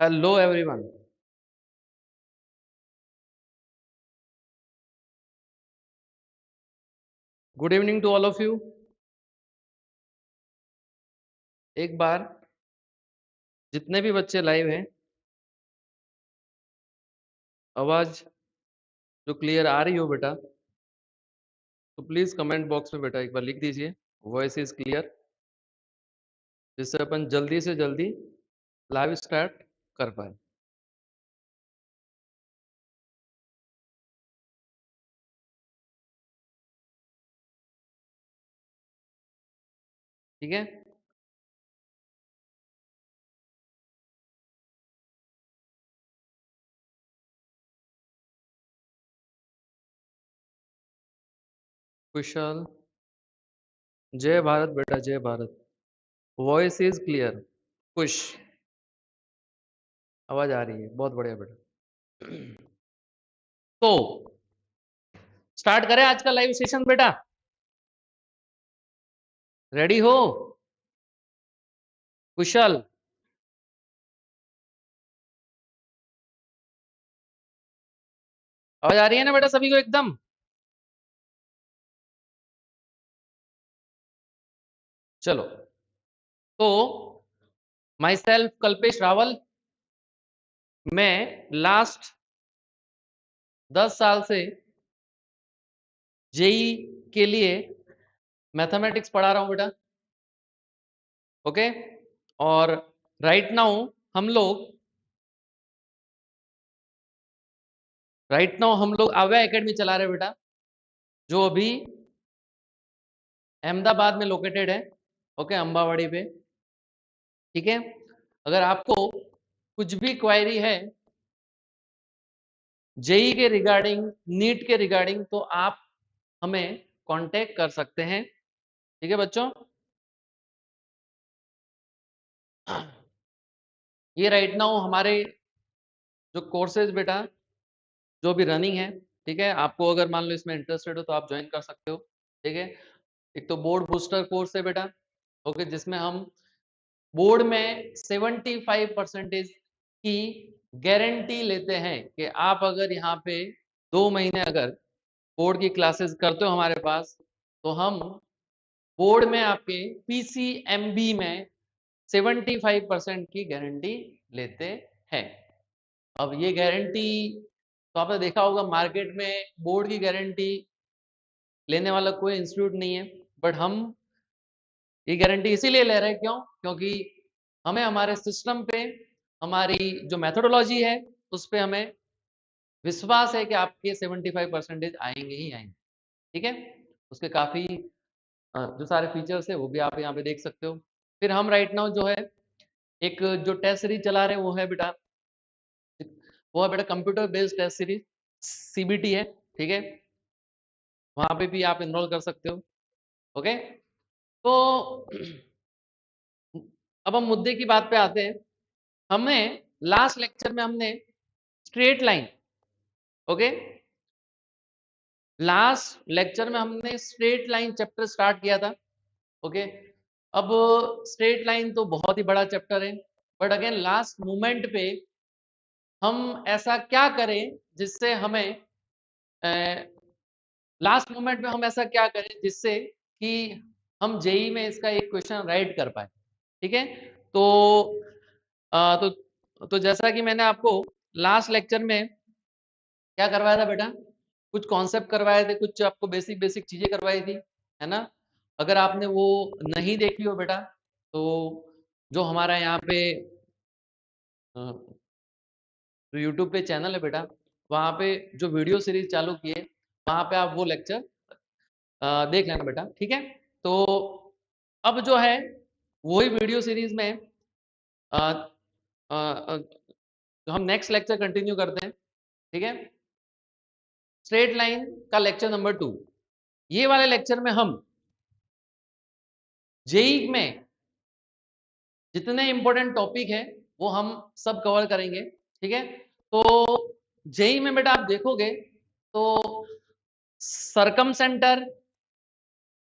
Hello everyone. Good evening to all of you. एक बार जितने भी बच्चे लाइव हैं, आवाज जो क्लियर आ रही हो बेटा, तो प्लीज कमेंट बॉक्स में बेटा एक बार लिख दीजिए वॉइस इज क्लियर, जिससे अपन जल्दी से जल्दी लाइव स्टार्ट कर पाए। ठीक है? कुशल, जय भारत बेटा, जय भारत। Voice is clear. खुश, आवाज आ रही है, बहुत बढ़िया बेटा। तो स्टार्ट करें आज का लाइव सेशन बेटा। रेडी हो? कुशल, आवाज आ रही है ना बेटा सभी को एकदम? चलो, तो माई सेल्फ कल्पेश रावल, मैं लास्ट 10 साल से जेई के लिए मैथमेटिक्स पढ़ा रहा हूं बेटा। ओके, और राइट नाउ हम लोग आव्या एकेडमी चला रहे बेटा, जो अभी अहमदाबाद में लोकेटेड है। ओके, अंबावाड़ी पे। ठीक है, अगर आपको कुछ भी क्वायरी है जेई के रिगार्डिंग, नीट के रिगार्डिंग, तो आप हमें कांटेक्ट कर सकते हैं। ठीक है बच्चों, ये राइट नाउ हमारे जो कोर्सेज बेटा जो भी रनिंग है। ठीक है, आपको अगर मान लो इसमें इंटरेस्टेड हो तो आप ज्वाइन कर सकते हो। ठीक है, एक तो बोर्ड बूस्टर कोर्स है बेटा। ओके, जिसमें हम बोर्ड में 75% की गारंटी लेते हैं कि आप अगर यहाँ पे 2 महीने अगर बोर्ड की क्लासेस करते हो हमारे पास, तो हम बोर्ड में आपके पीसीएमबी में 75% की गारंटी लेते हैं। अब ये गारंटी तो आपने देखा होगा मार्केट में बोर्ड की गारंटी लेने वाला कोई इंस्टीट्यूट नहीं है, बट हम ये गारंटी इसीलिए ले रहे हैं, क्यों? क्योंकि हमें हमारे सिस्टम पे, हमारी जो मेथोडोलॉजी है उस पे हमें विश्वास है कि आपके 75% आएंगे ही आएंगे। ठीक है, उसके काफी जो सारे फीचर्स है वो भी आप यहाँ पे देख सकते हो। फिर हम राइट नाउ जो है एक जो टेस्ट सीरीज चला रहे हैं वो है बेटा, computer based test series, CBT है। ठीक है, वहां पे भी आप इनरोल कर सकते हो। ओके, तो अब हम मुद्दे की बात पे आते हैं। हमें लास्ट लेक्चर में हमने straight line, okay, last lecture में हमने स्ट्रेट लाइन चैप्टर स्टार्ट किया था। ओके, अब स्ट्रेट लाइन तो बहुत ही बड़ा चैप्टर है, बट अगेन लास्ट मोमेंट पे हम ऐसा क्या करें जिससे हमें लास्ट मोमेंट में हम ऐसा क्या करें जिससे कि हम जेई में इसका एक क्वेश्चन राइट कर पाए। ठीक है, तो तो जैसा कि मैंने आपको लास्ट लेक्चर में क्या करवाया था बेटा, कुछ कॉन्सेप्ट करवाए थे, कुछ आपको बेसिक बेसिक चीजें करवाई थी, है ना? अगर आपने वो नहीं देखी हो बेटा, तो जो हमारा यहाँ पे जो यूट्यूब पे चैनल है बेटा, वहाँ पे जो वीडियो सीरीज चालू की है, वहाँ पे आप वो लेक्चर देख लेना बेटा। ठीक है, तो अब जो है वही वीडियो सीरीज में अ, अ, अ, हम नेक्स्ट लेक्चर कंटिन्यू करते हैं। ठीक है, स्ट्रेट लाइन का लेक्चर नंबर 2। ये वाले लेक्चर में हम जेई में जितने इंपॉर्टेंट टॉपिक है वो हम सब कवर करेंगे, ठीक है। तो जेई में बेटा आप देखोगे तो सरकम सेंटर,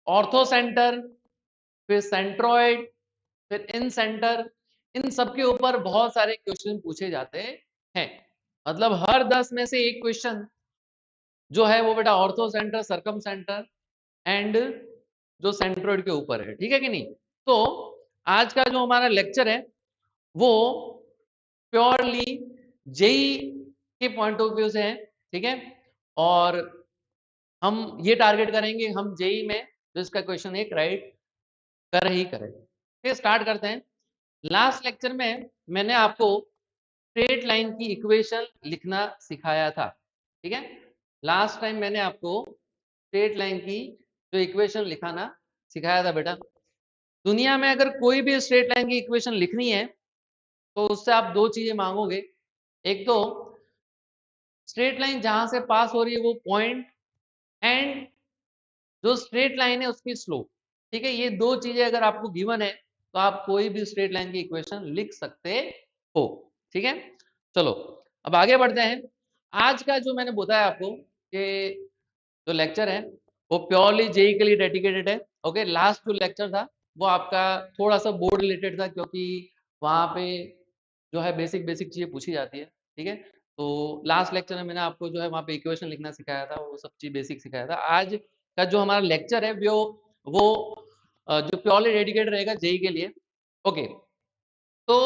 ऑर्थो सेंटर, फिर सेंट्रॉइड, फिर इन सेंटर, इन सब के ऊपर बहुत सारे क्वेश्चन पूछे जाते हैं। मतलब हर 10 में से एक क्वेश्चन जो है वो बेटा ortho center, circum center and जो सेंट्रॉइड के ऊपर है, ठीक है कि नहीं। तो आज का जो हमारा लेक्चर है वो प्योरली जेई के पॉइंट ऑफ व्यू से है, ठीक है। और हम ये टारगेट करेंगे हम जेई में जो इसका क्वेश्चन एक राइट कर ही करें। फिर स्टार्ट करते हैं। लास्ट लेक्चर में मैंने आपको स्ट्रेट लाइन की इक्वेशन लिखना सिखाया था, ठीक है। लास्ट टाइम मैंने आपको स्ट्रेट लाइन की जो इक्वेशन लिखाना सिखाया था बेटा। दुनिया में अगर कोई भी स्ट्रेट लाइन की इक्वेशन लिखनी है तो उससे आप दो चीजें मांगोगे। एक तो स्ट्रेट लाइन जहां से पास हो रही है वो पॉइंट, एंड जो स्ट्रेट लाइन है उसकी स्लोप, ठीक है। ये दो चीजें अगर आपको गिवन है तो आप कोई भी स्ट्रेट लाइन की इक्वेशन लिख सकते हो, ठीक है। चलो अब आगे बढ़ते हैं। आज का जो मैंने बताया आपको कि जो लेक्चर है वो प्योरली जेई के लिए डेडिकेटेड है, ओके। लास्ट जो लेक्चर था वो आपका थोड़ा सा बोर्ड रिलेटेड था, क्योंकि वहाँ पे जो है बेसिक बेसिक चीजें पूछी जाती है, ठीक है। तो लास्ट लेक्चर में मैंने आपको जो है वहाँ पे इक्वेशन लिखना सिखाया था, वो सब चीज बेसिक सिखाया था। आज का जो हमारा लेक्चर है वो जो प्योरली डेडिकेटेड रहेगा जेई के लिए, ओके। तो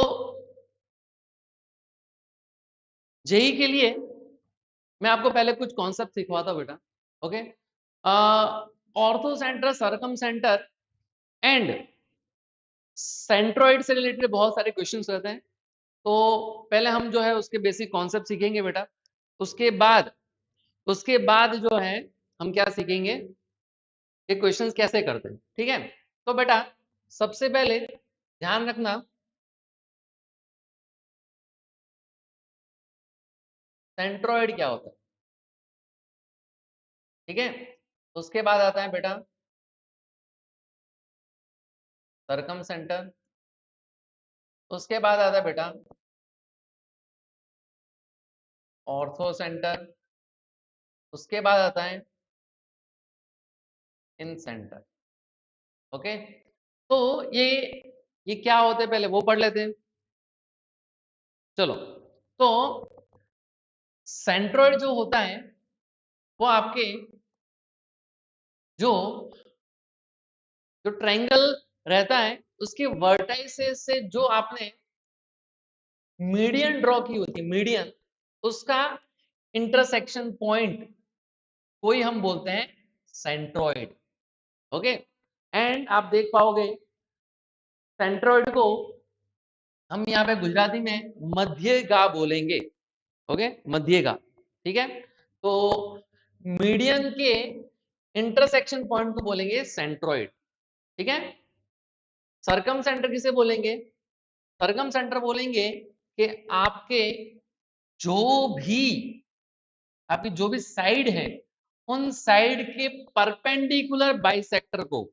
जेई के लिए मैं आपको पहले कुछ कॉन्सेप्ट सिखवाता हूं बेटा, okay. Ortho center, circum center and centroid से रिलेटेड बहुत सारे क्वेश्चंस रहते हैं। तो पहले हम जो है उसके बेसिक कॉन्सेप्ट सीखेंगे बेटा। उसके बाद जो है हम क्या सीखेंगे, ये क्वेश्चंस कैसे करते हैं, ठीक है। तो बेटा सबसे पहले ध्यान रखना सेंट्रोइड क्या होता है, ठीक है। उसके बाद आता है बेटा सरकम सेंटर। उसके बाद आता है बेटा ऑर्थो सेंटर। उसके बाद आता है इन सेंटर, ओके। तो ये क्या होते हैं पहले वो पढ़ लेते हैं। चलो, तो सेंट्रोइड जो होता है वो आपके जो जो ट्रायंगल रहता है उसके वर्टाइसेस से जो आपने मीडियन ड्रॉ की होती है, मीडियन, उसका इंटरसेक्शन पॉइंट कोई हम बोलते हैं सेंट्रोइड, ओके। एंड आप देख पाओगे सेंट्रोइड को हम यहाँ पे गुजराती में मध्यगा बोलेंगे, ओके, मध्यगा, ठीक है। तो मीडियन के इंटरसेक्शन पॉइंट को बोलेंगे सेंट्रोइड, ठीक है। सरकम सेंटर किसे बोलेंगे, सरकम सेंटर बोलेंगे कि जो भी आपकी जो भी साइड है उन साइड के परपेंडिकुलर बाइसेक्टर को,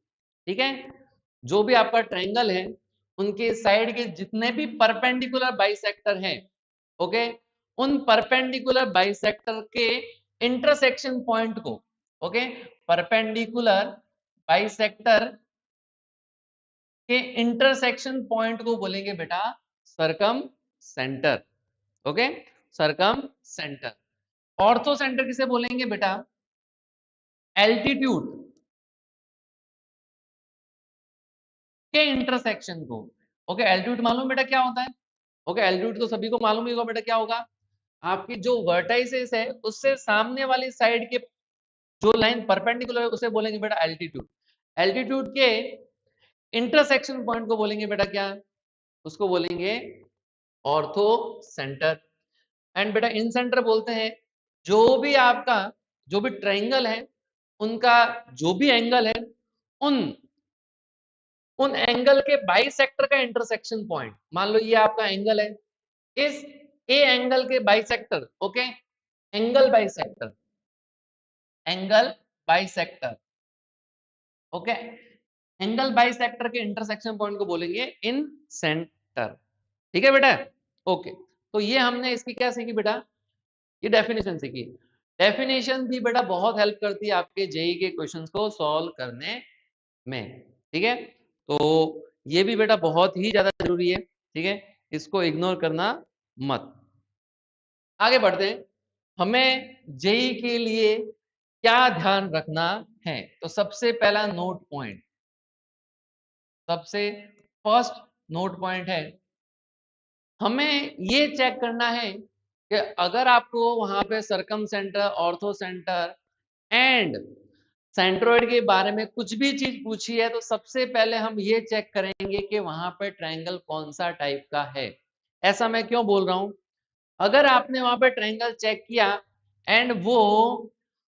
ठीक है। जो भी आपका ट्रायंगल है उनके साइड के जितने भी परपेंडिकुलर बाइसेक्टर हैं, ओके, उन परपेंडिकुलर बाइसेक्टर के इंटरसेक्शन पॉइंट को, ओके, परपेंडिकुलर बाइसेक्टर के इंटरसेक्शन पॉइंट को बोलेंगे बेटा circum center, okay, circum center. Ortho center किसे बोलेंगे बेटा, एल्टीट्यूड के इंटरसेक्शन को, ओके। एल्टीट्यूड मालूम बेटा क्या होता है, ओके। एल्टीट्यूड तो सभी को मालूम ही होगा बेटा, क्या होगा, आपकी जो वर्टाइसेस है उससे सामने वाली साइड के जो लाइन परपेंडिकुलर है उसे बोलेंगे बेटा एल्टीट्यूड। एल्टीट्यूड के इंटरसेक्शन पॉइंट को बोलेंगे बेटा क्या, उसको बोलेंगे ऑर्थो सेंटर। एंड बेटा इन सेंटर बोलते हैं जो भी आपका जो भी ट्रायंगल है उनका जो भी एंगल है उन उन एंगल के बाइसेक्टर का इंटरसेक्शन पॉइंट, मान लो ये आपका एंगल है, इस ए एंगल के bisector, okay, angle bisector, angle bisector, okay, angle bisector के इंटरसेक्शन पॉइंट को बोलेंगे इन सेंटर, सेंटर। ठीक है बेटा, ओके। तो ये हमने इसकी क्या सीखी बेटा, ये डेफिनेशन सीखी। डेफिनेशन भी बेटा बहुत हेल्प करती है आपके जेई के क्वेश्चंस को सॉल्व करने में। ठीक है, तो ये भी बेटा बहुत ही ज्यादा जरूरी है। ठीक है, इसको इग्नोर करना मत। आगे बढ़ते हैं, हमें जेई के लिए क्या ध्यान रखना है। तो सबसे पहला नोट पॉइंट, सबसे फर्स्ट नोट पॉइंट है, हमें ये चेक करना है कि अगर आपको वहां पे circum center, ortho center and centroid के बारे में कुछ भी चीज पूछी है, तो सबसे पहले हम ये चेक करेंगे कि वहां पे ट्रायंगल कौन सा टाइप का है। ऐसा मैं क्यों बोल रहा हूं, अगर आपने वहां पे ट्रायंगल चेक किया एंड वो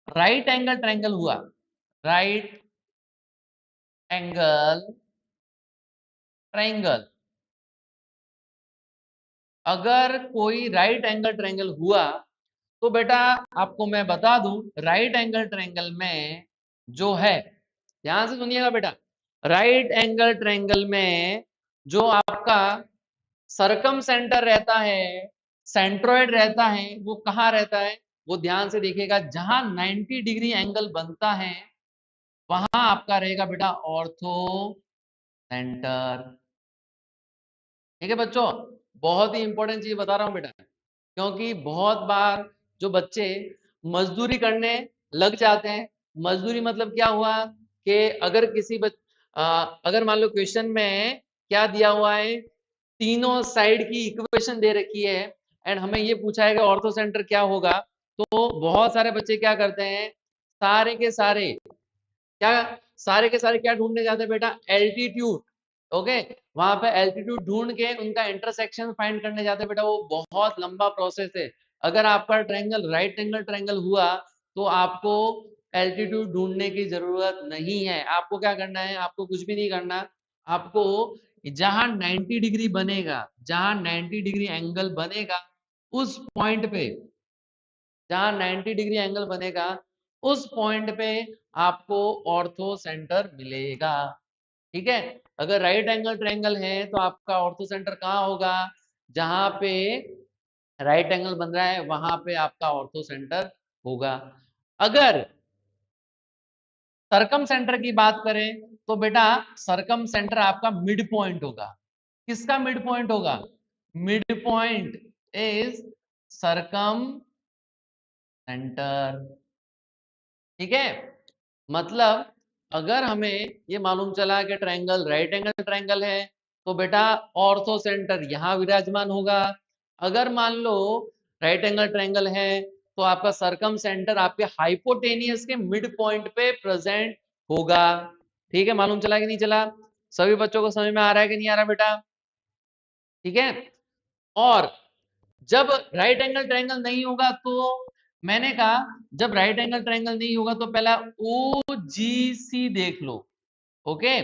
राइट एंगल ट्रायंगल हुआ, राइट एंगल ट्रायंगल, अगर कोई राइट एंगल ट्रायंगल हुआ, तो बेटा आपको मैं बता दूं, राइट एंगल ट्रायंगल में जो है, ध्यान से सुनिएगा बेटा, राइट एंगल ट्रायंगल में जो आपका सरकम सेंटर रहता है, सेंट्रोइड रहता है, वो कहाँ रहता है, वो ध्यान से देखिएगा, जहां 90 डिग्री एंगल बनता है वहां आपका रहेगा बेटा ऑर्थो सेंटर। ठीक है बच्चों, बहुत ही इंपॉर्टेंट चीज बता रहा हूं बेटा, क्योंकि बहुत बार जो बच्चे मजदूरी करने लग जाते हैं, मजदूरी मतलब क्या हुआ कि अगर किसी अगर मान लो क्वेश्चन में क्या दिया हुआ है, तीनों साइड की इक्वेशन दे रखी है एंड हमें ये पूछा है कि ऑर्थो सेंटर क्या होगा, तो बहुत सारे बच्चे क्या करते हैं, सारे के सारे क्या, सारे के सारे क्या ढूंढने जाते हैं बेटा, एल्टीट्यूड। ओके, वहां पे एल्टीट्यूड ढूंढ के उनका इंटरसेक्शन फाइंड करने जाते हैं बेटा, वो बहुत लंबा प्रोसेस है। अगर आपका ट्रायंगल राइट एंगल ट्रायंगल हुआ तो आपको एल्टीट्यूड ढूंढने की जरूरत नहीं है। आपको क्या करना है, आपको कुछ भी नहीं करना, आपको जहां 90 डिग्री बनेगा, जहां 90 डिग्री एंगल बनेगा उस पॉइंट पे, जहां 90 डिग्री एंगल बनेगा उस पॉइंट पे आपको ऑर्थो सेंटर मिलेगा। ठीक है, अगर राइट एंगल ट्रायंगल है तो आपका ऑर्थो सेंटर कहाँ होगा, जहां पे राइट एंगल बन रहा है वहां पे आपका ऑर्थो सेंटर होगा। अगर सरकम सेंटर की बात करें तो बेटा सरकम सेंटर आपका मिड पॉइंट होगा। किसका मिड पॉइंट होगा, मिड पॉइंट इज सरकम सेंटर। ठीक है, मतलब अगर हमें ये मालूम चला कि ट्रायंगल राइट एंगल ट्रायंगल है तो बेटा ऑर्थो सेंटर यहां विराजमान होगा। अगर मान लो राइट एंगल ट्रायंगल है तो आपका सरकम सेंटर आपके हाइपोटेनियस के मिड पॉइंट पे प्रेजेंट होगा। ठीक है, मालूम चला कि नहीं चला, सभी बच्चों को समझ में आ रहा है कि नहीं आ रहा बेटा। ठीक है, और जब राइट एंगल ट्रायंगल नहीं होगा तो मैंने कहा, जब राइट एंगल ट्रायंगल नहीं होगा तो पहला ओ जी सी देख लो। ओके,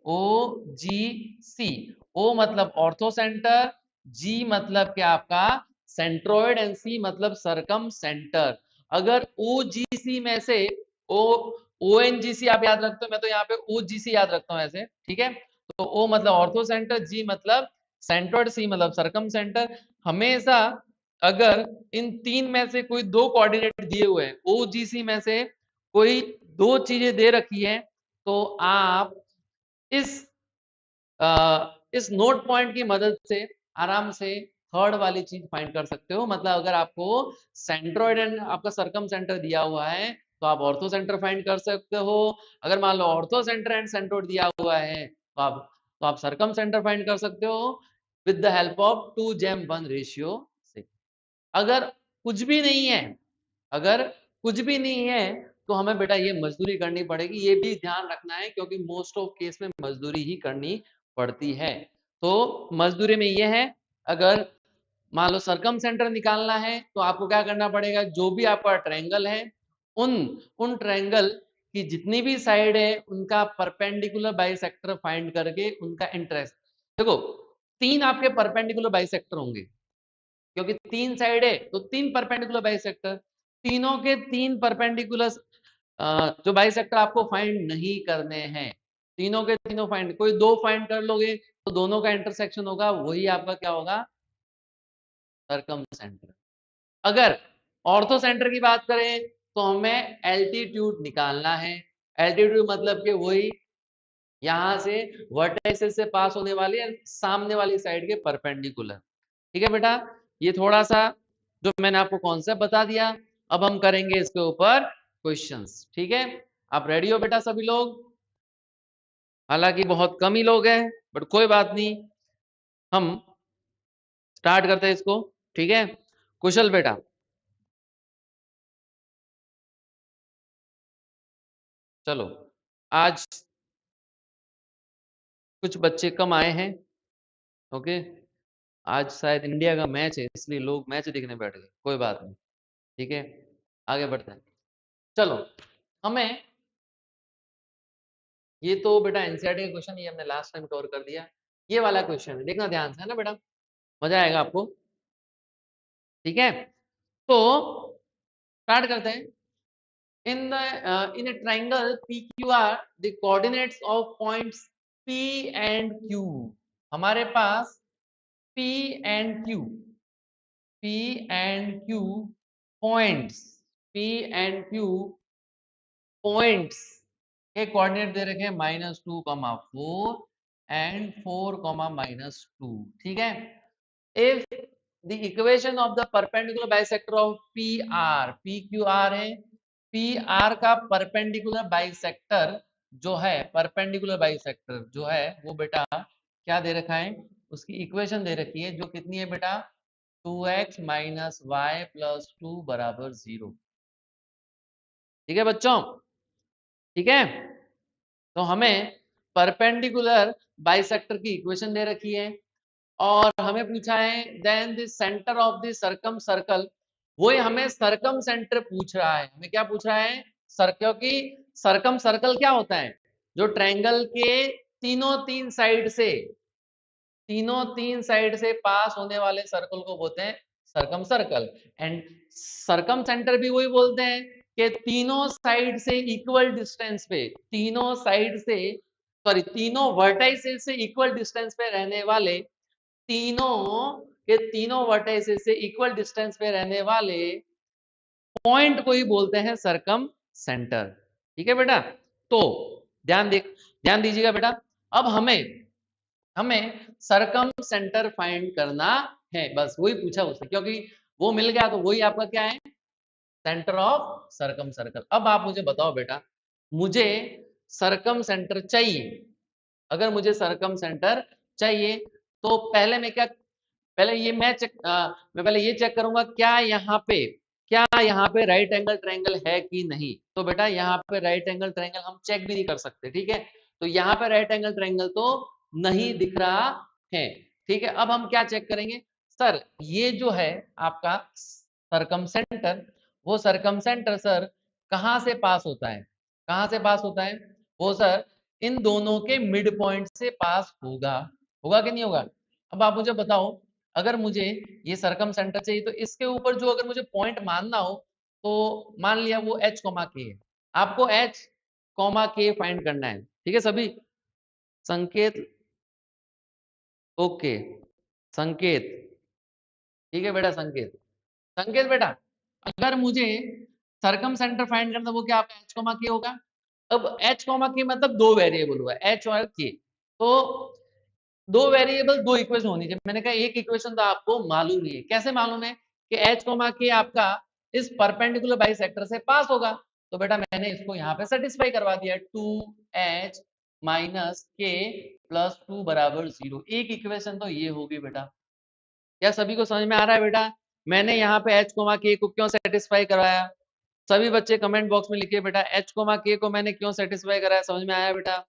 ओ जी सी, ओ मतलब ऑर्थो सेंटर, जी मतलब क्या आपका सेंट्रोइड एंड सी मतलब सरकम सेंटर। अगर ओ जी सी में से ओ ओ एन जी सी आप याद रखते हो, मैं तो यहाँ पे ओ जी सी याद रखता हूँ ऐसे। ठीक है, तो ओ मतलब ऑर्थो सेंटर, जी मतलब सेंट्रोइड, सी मतलब सरकम सेंटर। हमेशा अगर इन तीन में से कोई दो कोऑर्डिनेट दिए हुए हैं, ओ जी सी में से कोई दो चीजें दे रखी है, तो आप इस इस नोट पॉइंट की मदद से आराम से थर्ड वाली चीज फाइंड कर सकते हो। मतलब अगर आपको सेंट्रोइड एंड आपका सरकम सेंटर दिया हुआ है तो आप ऑर्थो सेंटर फाइंड कर सकते हो। अगर मान लो ऑर्थो सेंटर एंड सेंट्रोइड दिया हुआ है तो आप सरकम सेंटर फाइंड कर सकते हो with the help of 2:1 ratio से। अगर कुछ भी नहीं है, अगर कुछ भी नहीं है तो हमें बेटा ये मजदूरी करनी पड़ेगी, ये भी ध्यान रखना है, क्योंकि मोस्ट ऑफ केस में मजदूरी ही करनी पड़ती है। तो मजदूरी में ये है, अगर मान लो सरकम सेंटर निकालना है तो आपको क्या करना पड़ेगा, जो भी आपका ट्रायंगल है उन उन ट्रायंगल की जितनी भी साइड है उनका परपेंडिकुलर बाइसेक्टर फाइंड करके उनका इंटरेस्ट, देखो तीन आपके परपेंडिकुलर बाइसेक्टर होंगे, क्योंकि तीन साइड है तो तीन परपेंडिकुलर बाइसेक्टर, तीनों के तीन परपेंडिकुलर जो बाइसेक्टर आपको फाइंड नहीं करने हैं, तीनों के तीनों फाइंड, कोई दो फाइंड कर लोगे तो दोनों का इंटरसेक्शन होगा, वही आपका क्या होगा, सर्कम सेंटर। अगर ऑर्थो सेंटर की बात करें तो हमें एल्टीट्यूड निकालना है। एल्टीट्यूड मतलब कि वही यहां से वर्टेक्स से पास होने वाली सामने वाली साइड के परपेंडिकुलर। ठीक है बेटा, ये थोड़ा सा जो मैंने आपको कॉन्सेप्ट बता दिया, अब हम करेंगे इसके ऊपर क्वेश्चंस। ठीक है, आप रेडी हो बेटा सभी लोग? हालांकि बहुत कम ही लोग हैं, बट कोई बात नहीं, हम स्टार्ट करते हैं इसको। ठीक है, कुशल बेटा, चलो आज कुछ बच्चे कम आए हैं। ओके, आज शायद इंडिया का मैच है, इसलिए लोग मैच देखने बैठ गए, कोई बात नहीं। ठीक है, आगे बढ़ते हैं। चलो, हमें ये तो बेटा एनसीईआरटी का क्वेश्चन, ये हमने लास्ट टाइम कवर कर दिया। ये वाला क्वेश्चन देखना ध्यान से, है ना बेटा, मजा आएगा आपको। ठीक है, तो स्टार्ट करते हैं। in a triangle PQR, the coordinates of points P and Q, हमारे पास P and Q, P and Q points, P and Q points के कोऑर्डिनेट दे रखे हैं -2, 4 एंड 4, -2। ठीक है, if the equation of the perpendicular bisector of PR, PQR है, PR का perpendicular bisector जो है, परपेंडिकुलर बाइसेक्टर जो है वो बेटा क्या दे रखा है, उसकी इक्वेशन दे रखी है, जो कितनी है बेटा, 2x - y + 2 = 0। ठीक है बच्चों, ठीक है, तो हमें परपेंडिकुलर बाइसेक्टर की इक्वेशन दे रखी है और हमें पूछा है then the centre of the circumcircle, वो हमें सर्कम सेंटर पूछ रहा है। हमें क्या पूछ रहा है, क्योंकि सर्कम सर्कल क्या होता है, जो ट्रायंगल के तीनों तीन साइड से पास होने वाले सर्कल को बोलते हैं circum circle. And circum centre भी वही बोलते हैं कि तीनों साइड से इक्वल डिस्टेंस पे, तीनों साइड से सॉरी तीनों वर्टाइसेस से इक्वल डिस्टेंस पे रहने वाले, तीनों के तीनों वर्टाइसेस से इक्वल डिस्टेंस पे रहने वाले पॉइंट को ही बोलते हैं सर्कम सेंटर। ठीक है बेटा, तो ध्यान दीजिएगा बेटा। अब हमें सर्कम सेंटर फाइंड करना है, बस वही पूछा उसने, क्योंकि वो मिल गया तो वही आपका क्या है, सेंटर ऑफ सर्कम सर्कल। अब आप मुझे बताओ बेटा, मुझे सर्कम सेंटर चाहिए, अगर मुझे सर्कम सेंटर चाहिए तो पहले मैं क्या, पहले ये मैं पहले ये चेक करूंगा क्या यहाँ पे राइट एंगल ट्रायंगल है कि नहीं। तो बेटा यहाँ पे राइट एंगल ट्रायंगल हम चेक भी नहीं कर सकते। ठीक है, तो यहाँ पे राइट एंगल ट्रायंगल तो नहीं दिख रहा है। ठीक है, अब हम क्या चेक करेंगे, सर ये जो है आपका सर्कम सेंटर, वो सर्कम सेंटर सर कहाँ से पास होता है, कहाँ से पास होता है, वो सर इन दोनों के मिड पॉइंट से पास होगा, होगा कि नहीं होगा। अब आप मुझे बताओ, अगर मुझे ये सर्कम सेंटर चाहिए तो इसके ऊपर जो अगर मुझे पॉइंट मानना हो, तो मान लिया वो h, k है, आपको h, k फाइंड करना है। ठीक है सभी, संकेत, ओके, संकेत, ठीक है बेटा, संकेत, संकेत बेटा, अगर मुझे सर्कम सेंटर फाइंड करना वो क्या आपका h, k होगा। अब h, k मतलब दो वेरिएबल हुआ, h और k, तो दो वेरिएबल दो इक्वेशन होनी चाहिए। मैंने कहा एक इक्वेशन तो आपको मालूम ही है, कैसे मालूम है कि h, k आपका इस परपेंडिकुलर बाइसेक्टर से पास होगा। तो बेटा मैंने इसको यहाँ पे सेटिस्फाई करवा दिया, 2h - k + 2 = 0। एक इक्वेशन तो ये होगी बेटा। क्या सभी को समझ में आ रहा है बेटा, मैंने यहाँ पे h, k को क्यों सेटिस्फाई करवाया? सभी बच्चे कमेंट बॉक्स में लिखिए बेटा, h, k को मैंने क्यों सेटिस्फाई कराया, समझ में आया बेटा?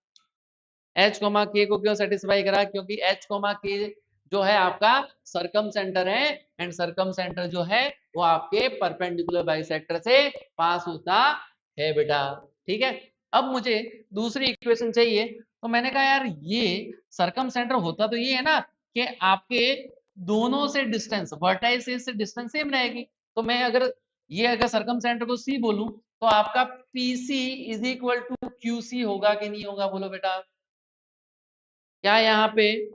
h, k को क्यों सेटिस्फाई करा, क्योंकि h, k जो है आपका सर्कम सेंटर है, एंड सर्कम सेंटर जो है वो आपके परपेंडिकुलर बाइसेक्टर से पास होता है बेटा। ठीक है, अब मुझे दूसरी इक्वेशन चाहिए, तो मैंने कहा यार ये सर्कम सेंटर होता तो ये है ना कि आपके दोनों से डिस्टेंस, वर्टाइसेस से डिस्टेंस सेम रहेगी। तो मैं अगर सर्कम सेंटर को C बोलूं तो आपका PC = QC होगा कि नहीं होगा, बोलो बेटा। क्या यहाँ पे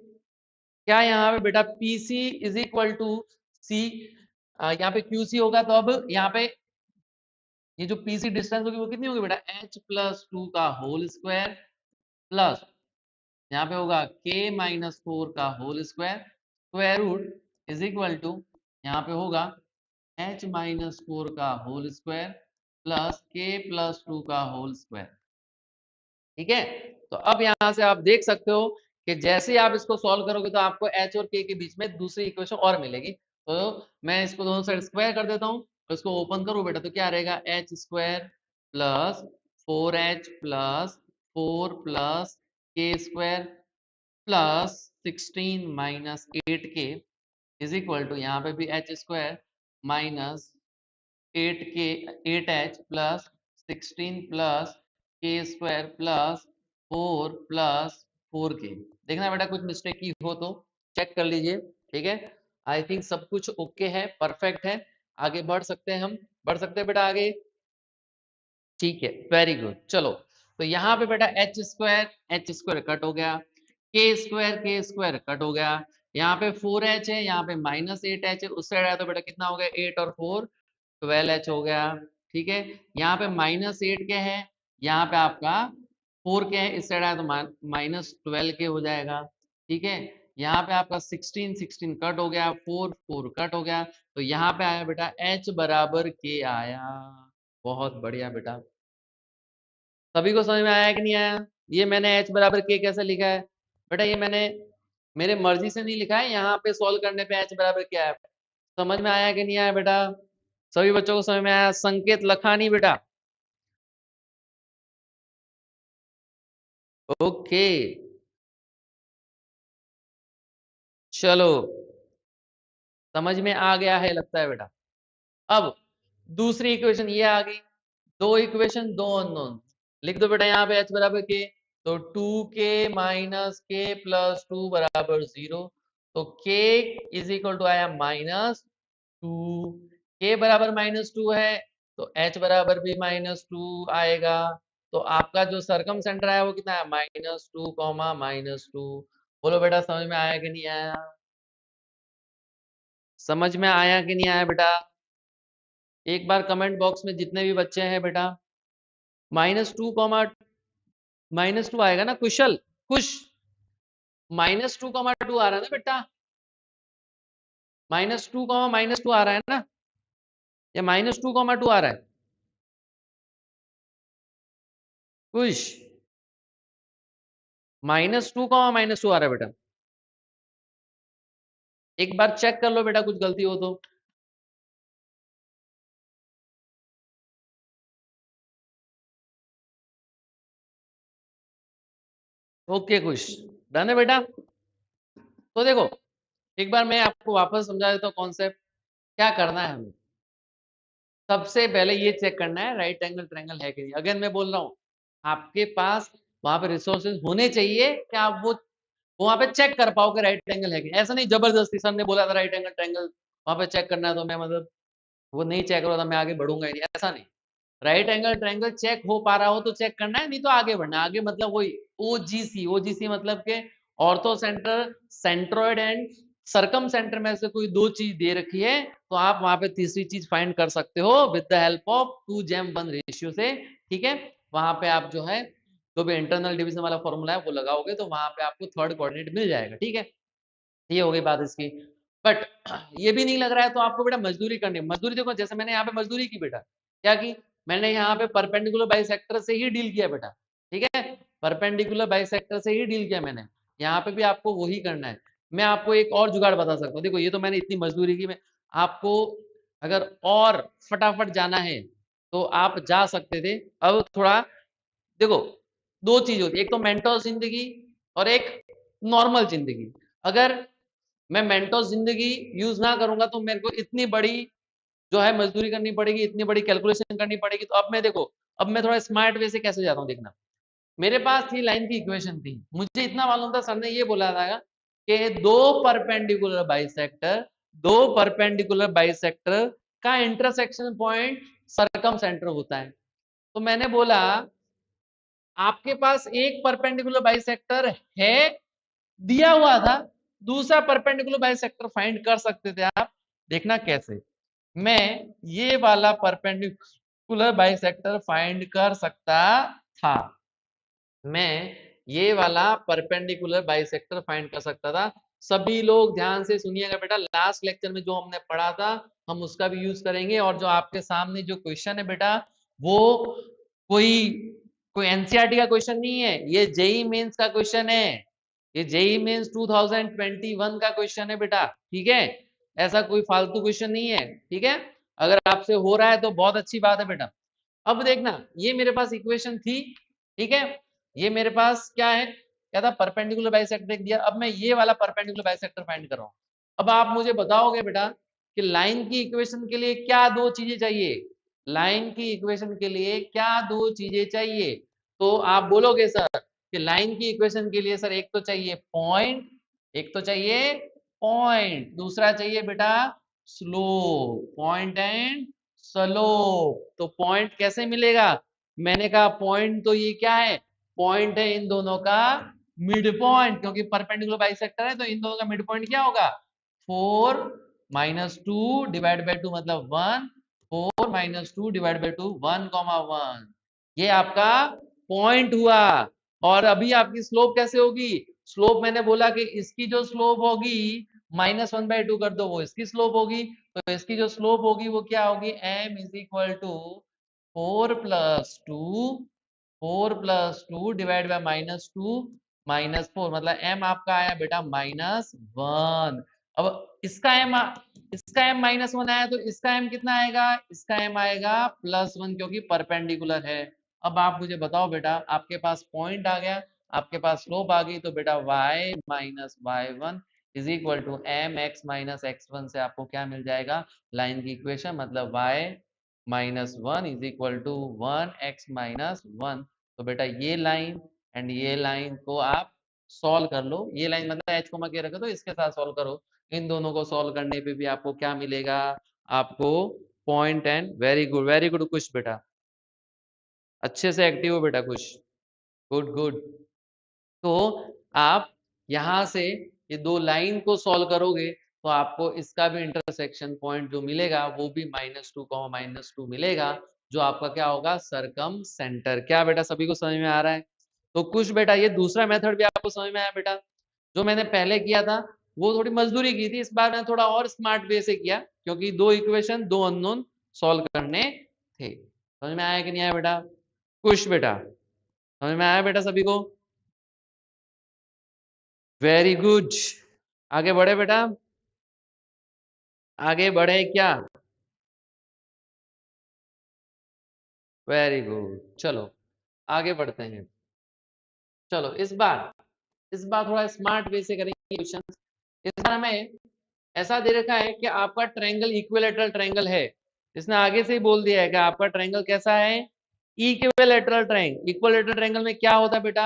क्या यहाँ पे बेटा PC इज इक्वल टू सी, यहाँ पे QC होगा, तो अब यहाँ पे ये जो PC डिस्टेंस होगी वो कितनी होगी बेटा, H+2 का होल स्क्वायर प्लस यहाँ पे होगा K-4 का whole square, square root is equal to यहाँ पे होगा H-4 का होल स्क्वायर प्लस K+2 का होल स्क्वायर। ठीक है, तो अब यहां से आप देख सकते हो कि जैसे ही आप इसको सॉल्व करोगे तो आपको H और K के बीच में दूसरी इक्वेशन और मिलेगी। तो मैं इसको दोनों साइड स्क्वायर कर देता हूं, तो इसको ओपन करो बेटा, तो क्या रहेगा, H square plus 4H plus 4 plus K square plus 16 minus 8K is equal to यहाँ पे भी H square minus 8K 8H plus 16 plus K square plus 4 plus 4K। देखना बेटा कुछ मिस्टेक की हो तो चेक कर लीजिए। ठीक है, आई थिंक सब कुछ ओके है, परफेक्ट है, आगे बढ़ सकते हैं, हम बढ़ सकते हैं बेटा आगे। ठीक है, वेरी गुड। चलो, तो यहाँ पे बेटा एच स्क्वायर कट हो गया, के स्क्वायर कट हो गया, यहाँ पे 4H है, यहाँ पे -8H है, उस साइड आया तो बेटा कितना हो गया, 8 और 4 12H हो गया। ठीक है, यहाँ पे -8 के है, यहाँ पे आपका 4 के है, इस साइड आया तो -12 के हो जाएगा। ठीक है, यहाँ पे आपका 16 कट हो गया, 4 कट हो गया, तो यहाँ पे आया बेटा H बराबर के आया। बहुत बढ़िया बेटा, सभी को समझ में आया कि नहीं आया? ये मैंने H बराबर के कैसे लिखा है बेटा, ये मैंने मेरे मर्जी से नहीं लिखा है, यहाँ पे सॉल्व करने पे H बराबर क्या है, समझ में आया कि नहीं आया बेटा? सभी बच्चों को समझ में आया? संकेत लखानी बेटा, ओके चलो, समझ में आ गया है लगता है बेटा। अब दूसरी इक्वेशन ये आ गई, दो इक्वेशन दो अननोन, लिख दो बेटा यहाँ पे H बराबर के, तो 2K माइनस के प्लस 2 बराबर 0, तो K इज इक्वल टू आया -2, K बराबर -2 है, तो H बराबर भी -2 आएगा, तो आपका जो सरकम सेंटर है वो कितना है, -2 -2। बोलो बेटा समझ में आया कि नहीं आया? समझ में आया कि नहीं आया बेटा? एक बार कमेंट बॉक्स में जितने भी बच्चे हैं बेटा, -2 आएगा ना कुशल, कुश -2 आ रहा है ना बेटा, -2 आ रहा है ना, या -2 आ रहा है कुश, -2 आ रहा है बेटा, एक बार चेक कर लो बेटा कुछ गलती हो तो। ओके कुश, डन है बेटा। तो देखो एक बार मैं आपको वापस समझा देता हूँ कॉन्सेप्ट, क्या करना है हमें, सबसे पहले ये चेक करना है राइट एंगल ट्रायंगल है कि नहीं। अगेन मैं बोल रहा हूँ, आपके पास वहां पे रिसोर्सेज होने चाहिए कि आप वो वहां पे चेक कर पाओ कि राइट एंगल है कि, ऐसा नहीं जबरदस्ती सर ने बोला था राइट एंगल ट्रायंगल वहां पे चेक करना है तो मैं मतलब वो नहीं चेक हो रहा था मैं आगे बढ़ूंगा ही नहीं, ऐसा नहीं। राइट एंगल ट्रायंगल चेक हो पा रहा हो तो चेक करना है, नहीं तो आगे बढ़ना है। आगे मतलब वही ओजीसी मतलब के ortho center, centroid and circum center में से कोई दो चीज दे रखी है, तो आप वहां पे तीसरी चीज फाइंड कर सकते हो with the help of 2:1 ratio से। ठीक है, वहां पे आप जो है जो भी इंटरनल डिवीजन वाला फॉर्मूला है वो लगाओगे तो वहां पे आपको थर्ड कोऑर्डिनेट मिल जाएगा। ठीक है, ये हो गई बात इसकी। बट ये भी नहीं लग रहा है तो आपको बेटा मजदूरी करनी है। मजदूरी देखो, जैसे मैंने यहाँ पे मजदूरी की बेटा, क्या की, मैंने यहाँ पे परपेंडिकुलर बाइसेक्टर से ही डील किया बेटा। ठीक है, परपेंडिकुलर बाइसेक्टर से ही डील किया मैंने, यहाँ पे भी आपको वही करना है। मैं आपको एक और जुगाड़ बता सकता हूँ, देखो ये तो मैंने इतनी मजदूरी की, मैं आपको अगर और फटाफट जाना है तो आप जा सकते थे। अब थोड़ा देखो, दो चीज होती है, एक तो मेंटोस जिंदगी और एक नॉर्मल जिंदगी। अगर मैं मेंटोस जिंदगी यूज ना करूंगा तो मेरे को इतनी बड़ी जो है मजदूरी करनी पड़ेगी, इतनी बड़ी कैलकुलेशन करनी पड़ेगी। तो अब मैं देखो, अब मैं थोड़ा स्मार्ट वे से कैसे जाता हूँ देखना, मेरे पास थी लाइन की इक्वेशन थी, मुझे इतना मालूम था सर ने ये बोला था कि दो परपेंडिकुलर बाइसेक्टर का इंटरसेक्शन पॉइंट सरकम सेंटर होता है। तो मैंने बोला आपके पास एक परपेंडिकुलर बाइसेक्टर है, दिया हुआ था, दूसरा परपेंडिकुलर बाइसेक्टर फाइंड कर सकते थे आप। देखना कैसे, मैं ये वाला परपेंडिकुलर बाइसेक्टर फाइंड कर सकता था, मैं ये वाला परपेंडिकुलर बाइसेक्टर फाइंड कर सकता था। सभी लोग ध्यान से सुनिएगा बेटा, लास्ट लेक्चर में जो हमने पढ़ा था हम उसका भी यूज करेंगे, और जो आपके सामने जो क्वेश्चन है बेटा वो कोई कोई एनसीईआरटी का क्वेश्चन नहीं है, ये जेईई मेंस का क्वेश्चन है, ये जेईई मेंस 2021 का क्वेश्चन है बेटा, ठीक है, ऐसा कोई फालतू क्वेश्चन नहीं है, ठीक है। अगर आपसे हो रहा है तो बहुत अच्छी बात है बेटा। अब देखना, ये मेरे पास इक्वेशन थी, ठीक है, ये मेरे पास क्या है, क्या था, परपेंडिकुलर बाइसेक्टर दिया। अब मैं ये वाला परपेंडिकुलर बाइसेक्टर फाइंड कर रहा हूं। अब आप मुझे बताओगे बेटा कि लाइन की इक्वेशन के लिए क्या दो चीजें चाहिए, लाइन की इक्वेशन के लिए क्या दो चीजें चाहिए, तो आप बोलोगे सर कि लाइन की इक्वेशन के लिए सर एक तो चाहिए पॉइंट, एक तो चाहिए पॉइंट, दूसरा चाहिए बेटा स्लोप, पॉइंट एंड स्लोप। तो पॉइंट कैसे मिलेगा, मैंने कहा पॉइंट तो ये क्या है, पॉइंट है इन दोनों का मिड पॉइंट, क्योंकि परपेंडिकुलर बाइसेक्टर है तो इन दोनों का मिड पॉइंट क्या होगा, 4 माइनस 2 डिवाइड बाई 2 मतलब 1, 4 माइनस 2 डिवाइड बाई 2 1,1, ये आपका पॉइंट हुआ। और अभी आपकी स्लोप कैसे होगी, स्लोप मैंने बोला कि इसकी जो स्लोप होगी -1/2 कर दो, वो इसकी स्लोप होगी, तो इसकी जो स्लोप होगी वो क्या होगी, m is equal to 4 plus 2 divide by -2 -4, मतलब m आपका आया बेटा -1। अब इसका m -1 आया तो इसका m कितना आएगा, इसका m आएगा +1, क्योंकि परपेंडिकुलर है। अब आप मुझे बताओ बेटा, आपके पास पॉइंट आ गया, आपके पास स्लोप आ गई, तो बेटा y minus y1 is equal to m x minus x1 से आपको क्या मिल जाएगा, लाइन की इक्वेशन, मतलब y minus 1 is equal to 1x minus 1। तो बेटा ये लाइन एंड ये लाइन को आप सॉल्व कर लो, ये लाइन मतलब h को के रखो तो इसके साथ सॉल्व करो, इन दोनों को सॉल्व करने पे भी आपको क्या मिलेगा, आपको पॉइंट एंड वेरी गुड कुछ बेटा, अच्छे से एक्टिव हो बेटा कुछ, गुड गुड। तो आप यहां से ये दो लाइन को सॉल्व करोगे तो आपको इसका भी इंटरसेक्शन पॉइंट जो मिलेगा वो भी -2 मिलेगा, जो आपका क्या होगा, सरकम सेंटर। क्या बेटा सभी को समझ में आ रहा है, तो कुछ बेटा ये दूसरा मेथड भी आपको समझ में आया बेटा, जो मैंने पहले किया था वो थोड़ी मजदूरी की थी, इस बार मैंने थोड़ा और स्मार्ट वे से किया, क्योंकि दो इक्वेशन दो अननोन सॉल्व करने थे। समझ में आया कि नहीं आया बेटा, कुछ बेटा समझ में आया बेटा सभी को, वेरी गुड। आगे बढ़े बेटा, आगे बढ़े क्या, वेरी गुड, चलो आगे बढ़ते हैं। चलो इस बार थोड़ा स्मार्ट वे से करेंगे क्वेश्चन। इस बार हमें ऐसा दे रखा है कि आपका ट्रायंगल इक्विलैटरल ट्रायंगल है, इसने आगे से ही बोल दिया है कि आपका ट्रायंगल कैसा है, इक्विलैटरल ट्रायंगल। इक्विलैटरल ट्रायंगल में क्या होता है बेटा,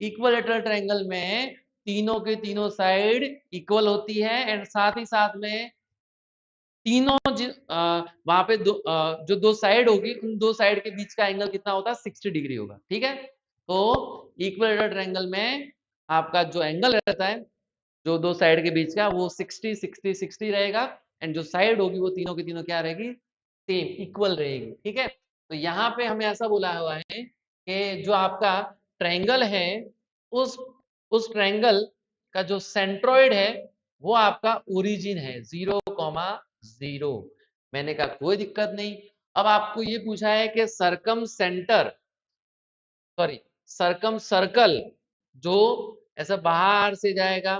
इक्विलैटरल ट्रायंगल में तीनों के तीनों साइड इक्वल होती है, एंड साथ ही साथ में तीनों वहां पे जो दो साइड होगी उन दो साइड के बीच का एंगल कितना होता है, 60 डिग्री होगा, ठीक है। तो इक्विलैटरल ट्रायंगल में आपका जो एंगल रहता है जो दो साइड के बीच का वो 60 60 60 रहेगा, एंड जो साइड होगी वो तीनों की तीनों क्या रहेगी, सेम इक्वल रहेगी, ठीक है। तो यहाँ पे हमें ऐसा बोला हुआ है कि जो आपका ट्रायंगल है उस उस ट्रायंगल का जो सेंट्रॉइड है वो आपका ओरिजिन है 0,0। मैंने कहा कोई दिक्कत नहीं। अब आपको ये पूछा है कि सरकम सर्कल जो ऐसा बाहर से जाएगा,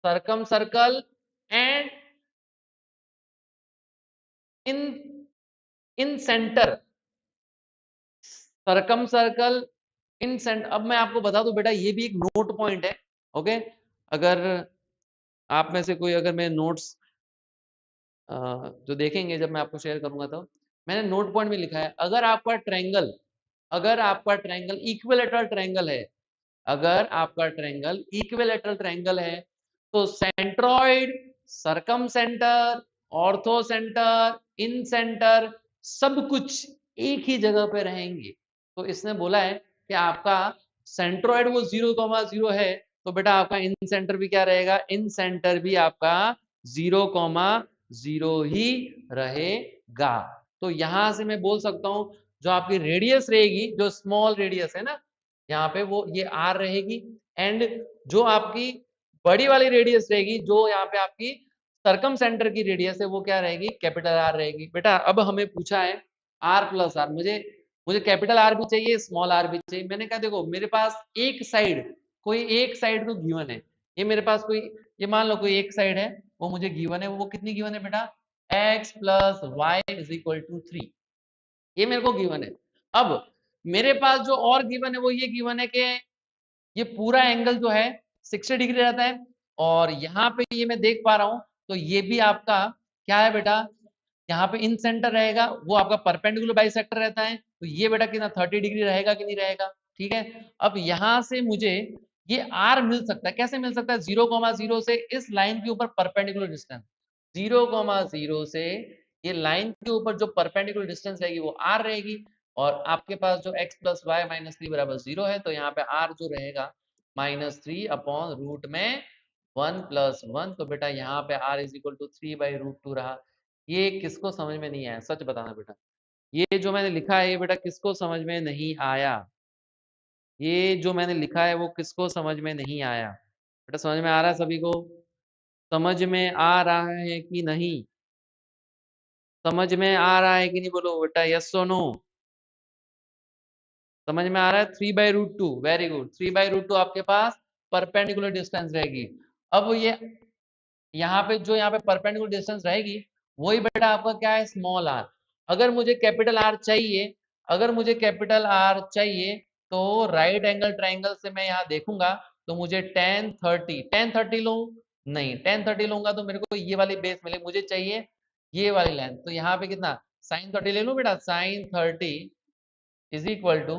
circum circle and in in center, circum circle in center. अब मैं आपको बता दूं बेटा ये भी एक नोट पॉइंट है, ओके। अगर आप में से कोई अगर मैं नोट्स जो देखेंगे जब मैं आपको शेयर करूंगा, तो मैंने नोट पॉइंट में लिखा है, अगर आपका ट्रायंगल इक्विलैटरल ट्रायंगल है, अगर आपका ट्रायंगल इक्विलैटरल ट्रायंगल है तो सेंट्रॉइड, सरकम सेंटर, ऑर्थो सेंटर, इन सेंटर सब कुछ एक ही जगह पे रहेंगे। तो इसने बोला है कि आपका सेंट्रॉइड वो 0,0 है, तो बेटा आपका इन सेंटर भी क्या रहेगा, इन सेंटर भी आपका 0,0 ही रहेगा। तो यहां से मैं बोल सकता हूं जो आपकी रेडियस रहेगी, जो स्मॉल रेडियस है ना यहाँ पे, वो ये आर रहेगी। एंड जो आपकी बड़ी वाली रेडियस रहेगी, जो यहाँ पे आपकी सरकम सेंटर की रेडियस है, वो क्या रहेगी, कैपिटल आर रहेगी। बेटा अब हमें पूछा है आर प्लस आर, मुझे मुझे कैपिटल आर भी चाहिए, स्मॉल आर भी चाहिए। मैंने कहा देखो मेरे पास एक साइड, कोई एक साइड तो गिवन है, ये मेरे पास कोई, ये मान लो कोई एक साइड है, वो मुझे गिवन है। वो कितनी गिवन है बेटा, x plus y is equal to 3, ये मेरे को गिवन है। अब मेरे पास जो और गिवन है वो ये गिवन है कि ये पूरा एंगल जो है 60 डिग्री रहता है, और यहाँ पे ये मैं देख पा रहा हूँ, तो ये भी आपका क्या है बेटा, यहाँ पे इन सेंटर रहेगा, वो आपका परपेंडिकुलर बाइसेक्टर रहता है, तो ये बेटा कितना 30 डिग्री रहेगा कि नहीं रहेगा। ठीक है, अब यहाँ से मुझे ये आर मिल सकता है, कैसे मिल सकता है, 0,0 से इस लाइन के ऊपर परपेंडिकुलर डिस्टेंस, 0,0 से ये लाइन के ऊपर जो परपेंडिकुलर डिस्टेंस रहेगी वो आर रहेगी। और आपके पास जो x प्लस वाई माइनस 3 बराबर 0 है, तो यहाँ पे r जो रहेगा -3 अपॉन रूट में 1 प्लस 1। तो बेटा यहाँ पे r इज इक्वल टू 3/√2 रहा। ये किसको समझ में नहीं आया, सच बताना बेटा, ये जो मैंने लिखा है ये बेटा किसको समझ में नहीं आया, ये जो मैंने लिखा है वो किसको समझ में नहीं आया। बेटा समझ में आ रहा है सभी को, समझ में आ रहा है कि नहीं, समझ में आ रहा है कि नहीं, बोलो बेटा यस और नो। समझ में आ रहा है, 3/√2, वेरी गुड, 3/√2 आपके पास परपेंडिकुलर डिस्टेंस रहेगी। अब ये यहाँ पे जो यहाँ पे परपेंडिकुलर डिस्टेंस रहेगी, वही बेटा आपका क्या है, स्मॉल आर। अगर मुझे कैपिटल आर चाहिए, अगर मुझे कैपिटल आर चाहिए, तो राइट एंगल ट्राइंगल से मैं यहाँ देखूंगा, तो मुझे 10 30 लूं, नहीं 10 30 लूंगा तो मेरे को ये वाली बेस मिले, मुझे चाहिए ये वाली लेंथ। तो यहाँ पे कितना sin 30 ले लूं बेटा, sin 30 is equal to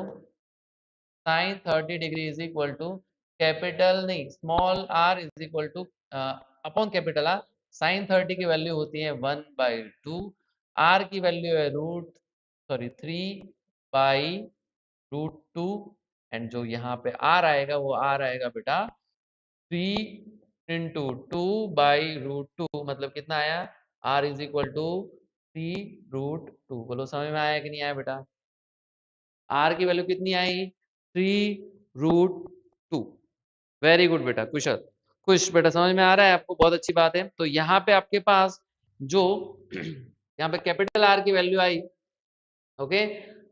sin 30 degree is equal to capital नहीं small R is equal to upon capital R. sin 30 की वैल्यू होती है 1/2, आर की वैल्यू है सॉरी 3/√2, एंड जो यहाँ पे आर आएगा वो आर आएगा बेटा 3 × 2/√2, मतलब कितना आया, आर इज इक्वल टू 3√2। बोलो समझ में आया कि नहीं आया बेटा, आर की वैल्यू कितनी आई, 3√2। वेरी गुड बेटा कुशल, कुछ बेटा समझ में आ रहा है आपको, बहुत अच्छी बात है। तो यहाँ पे आपके पास जो यहाँ पे कैपिटल आर की वैल्यू आई, ओके,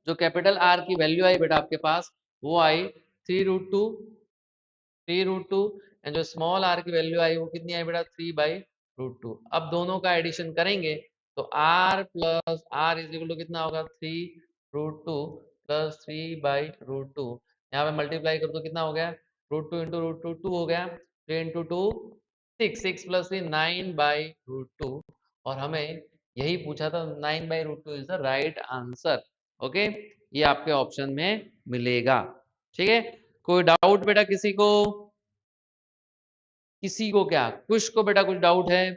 जो कैपिटल आर की वैल्यू आई बेटा आपके पास वो आई 3√2, 3√2, एंड जो स्मॉल आर की वैल्यू आई वो कितनी आई बेटा, 3/√2। अब दोनों का एडिशन करेंगे तो r plus r is equal to कितना होगा, 3√2 प्लस 3/√2, यहाँ पे मल्टीप्लाई कर दो कितना हो गया, √2 इंटू √2 2 हो गया, 3 इंटू 2 6, 6 प्लस 3 9/√2, और हमें यही पूछा था, 9/√2 is the right answer. Okay, ये आपके ऑप्शन में मिलेगा। ठीक है, कोई डाउट बेटा किसी को, किसी को क्या, कुछ को बेटा कुछ डाउट है,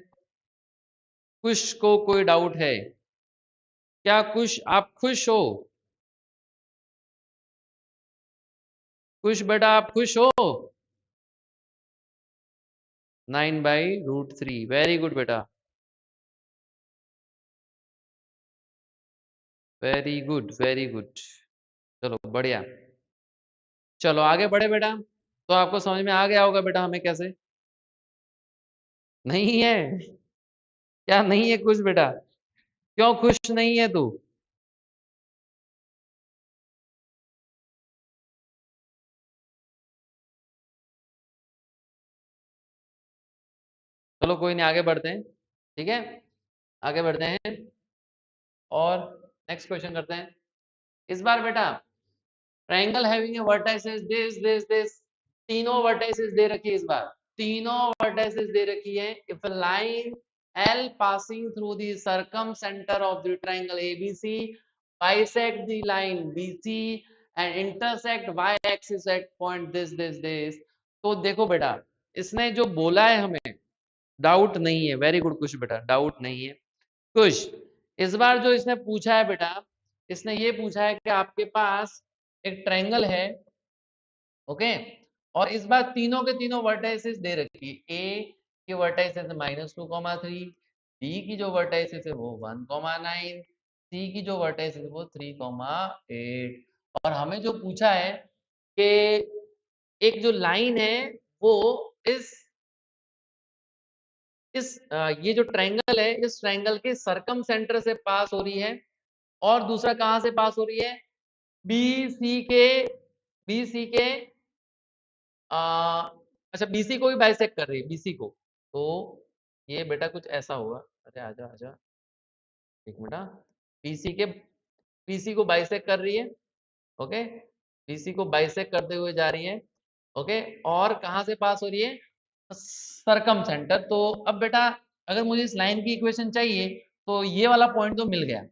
कुछ को कोई डाउट है क्या, कुछ आप खुश हो, कुछ बेटा आप खुश हो, 9/√3, वेरी गुड बेटा, वेरी गुड वेरी गुड, चलो बढ़िया, चलो आगे बढ़े बेटा। तो आपको समझ में आ गया होगा बेटा हमें कैसे, नहीं है क्या, नहीं है कुछ बेटा, क्यों खुश नहीं है तू, चलो कोई नहीं आगे बढ़ते हैं, ठीक है, आगे बढ़ते हैं और नेक्स्ट क्वेश्चन करते हैं। इस बार बेटा triangle having a vertices this तीनों वर्टाइसेस दे रखी है, इस बार तीनों वर्टाइसेस दे रखी है। If a line L passing through the circumcenter of the triangle ABC bisect the line BC and intersect y axis at point this। तो देखो बेटा इसने जो बोला है हमें डाउट नहीं है, वेरी गुड कुछ बेटा, डाउट नहीं है कुछ। इस बार जो इसने पूछा है बेटा, इसने ये पूछा है कि आपके पास एक ट्रायंगल है, ओके, और इस बार तीनों के तीनों वर्टाइसेस दे रखी है। ए के वर्टाइसेस -2,3, बी की जो वर्टाइसेस है वो 1,9, सी की जो वर्टाइसेस है वो 3,8। और हमें जो पूछा है कि एक जो लाइन है वो इस ये जो ट्रायंगल है इस ट्रायंगल के सरकम सेंटर से पास हो रही है, और दूसरा कहां से पास हो रही है, बी सी के अच्छा बीसी को भी बाइसेक्ट कर रही है, बीसी को। तो ये बेटा कुछ ऐसा होगा। अरे आजा आजा, एक मिनट। बीसी को बाइसेक्ट कर रही है, ओके, बीसी को बाइसेक्ट करते हुए जा रही है, ओके, और कहां से पास हो रही है, सरकम सेंटर। तो अब बेटा अगर मुझे इस लाइन की इक्वेशन चाहिए तो ये वाला पॉइंट तो मिल गया,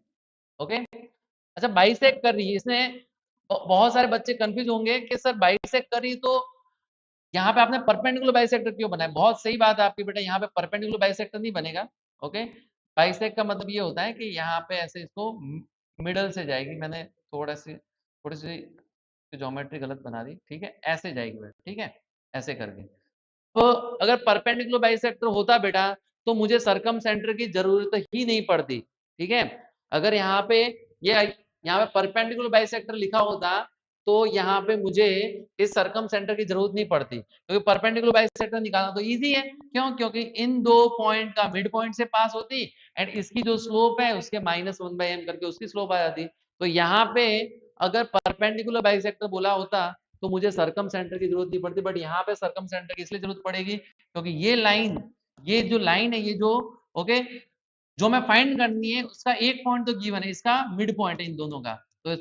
ओके। अच्छा बाइसेक्ट कर रही है, इसमें बहुत सारे बच्चे कंफ्यूज होंगे कि सर बाइसेक्ट कर रही तो यहाँ पे आपने परपेंडिकुलर बाइसेक्टर क्यों बनाया। बहुत सही बात है आपकी बेटा, यहाँ पे परपेंडिकुलर बाइसेक्टर नहीं बनेगा, ओके। बाइसेक्ट का मतलब ये होता है कि यहाँ पे ऐसे इसको मिडल से जाएगी। मैंने थोड़ी सी ज्योमेट्री गलत बना दी, ठीक है, ऐसे जाएगी बेटा, ठीक है, ऐसे करके। तो अगर परपेंडिकुलर बाइसेक्टर होता बेटा तो मुझे सरकम सेंटर की जरूरत ही नहीं पड़ती, ठीक है। अगर यहाँ पे ये यहाँ पे परपेंडिकुलर बाइसेक्टर लिखा होता तो यहाँ पे मुझे इस सरकम सेंटर की जरूरत नहीं पड़ती, क्योंकि परपेंडिकुलर बाइसेक्टर निकालना तो इजी है। क्यों? क्योंकि इन दो पॉइंट का मिड पॉइंट से पास होती एंड इसकी जो स्लोप है उसके -1/m करके उसकी स्लोप आ जाती। तो यहाँ पे अगर परपेंडिकुलर बाइसेक्टर बोला होता तो मुझे सरकम सेंटर की जरूरत नहीं पड़ती, बट यहाँ पे सरकम सेंटर की इसलिए जरूरत पड़ेगी क्योंकि ये जो लाइन है, ये जो ओके जो मैं फाइंड करनी है उसका एक पॉइंट तो गिवन है, इसका मिड पॉइंट है इन दोनों का। तो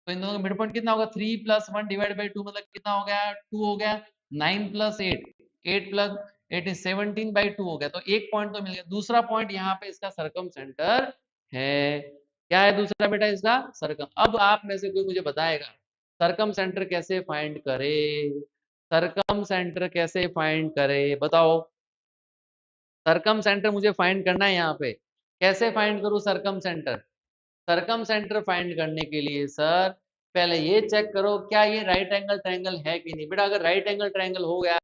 इन दोनों का मिड पॉइंट कितना होगा, 3 + 1 / 2 मतलब कितना हो गया, 2 हो गया। 9 + 8, 8 + 8 is 17/2 हो गया। तो एक पॉइंट तो मिल गया। दूसरा पॉइंट यहाँ पे इसका सरकम सेंटर है। क्या है दूसरा बेटा इसका सरकम। अब आप में से कोई मुझे बताएगा सरकम सेंटर कैसे फाइंड करे, सरकम सेंटर कैसे फाइंड करे, बताओ। सरकम सेंटर मुझे फाइंड करना है यहाँ पे। कैसे फाइंड करूँ सरकम सेंटर। सरकम सेंटर फाइंड करने के लिए सर पहले ये चेक करो क्या ये राइट एंगल ट्रायंगल है कि नहीं। बेटा अगर राइट एंगल ट्रायंगल हो गया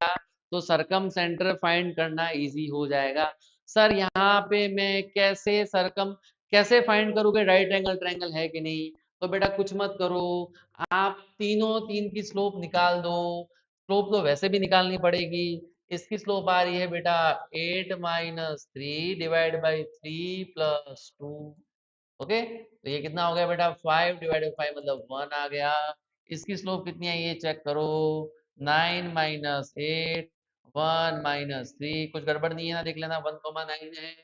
तो सरकम सेंटर फाइंड करना इजी हो जाएगा। सर यहाँ पे मैं कैसे फाइंड करूँ कि राइट एंगल ट्रायंगल है कि नहीं। तो बेटा कुछ मत करो, आप तीन की स्लोप निकाल दो। स्लोप तो वैसे भी निकालनी पड़ेगी। इसकी स्लोप आ रही है बेटा 8 - 3 / 3 + 2, ओके। तो ये कितना हो गया बेटा 5 / 5 मतलब 1 आ गया। इसकी स्लोप कितनी है ये चेक करो, 9 - 8 1 - 3, कुछ गड़बड़ नहीं है ना, देख लेना। 1,9 है,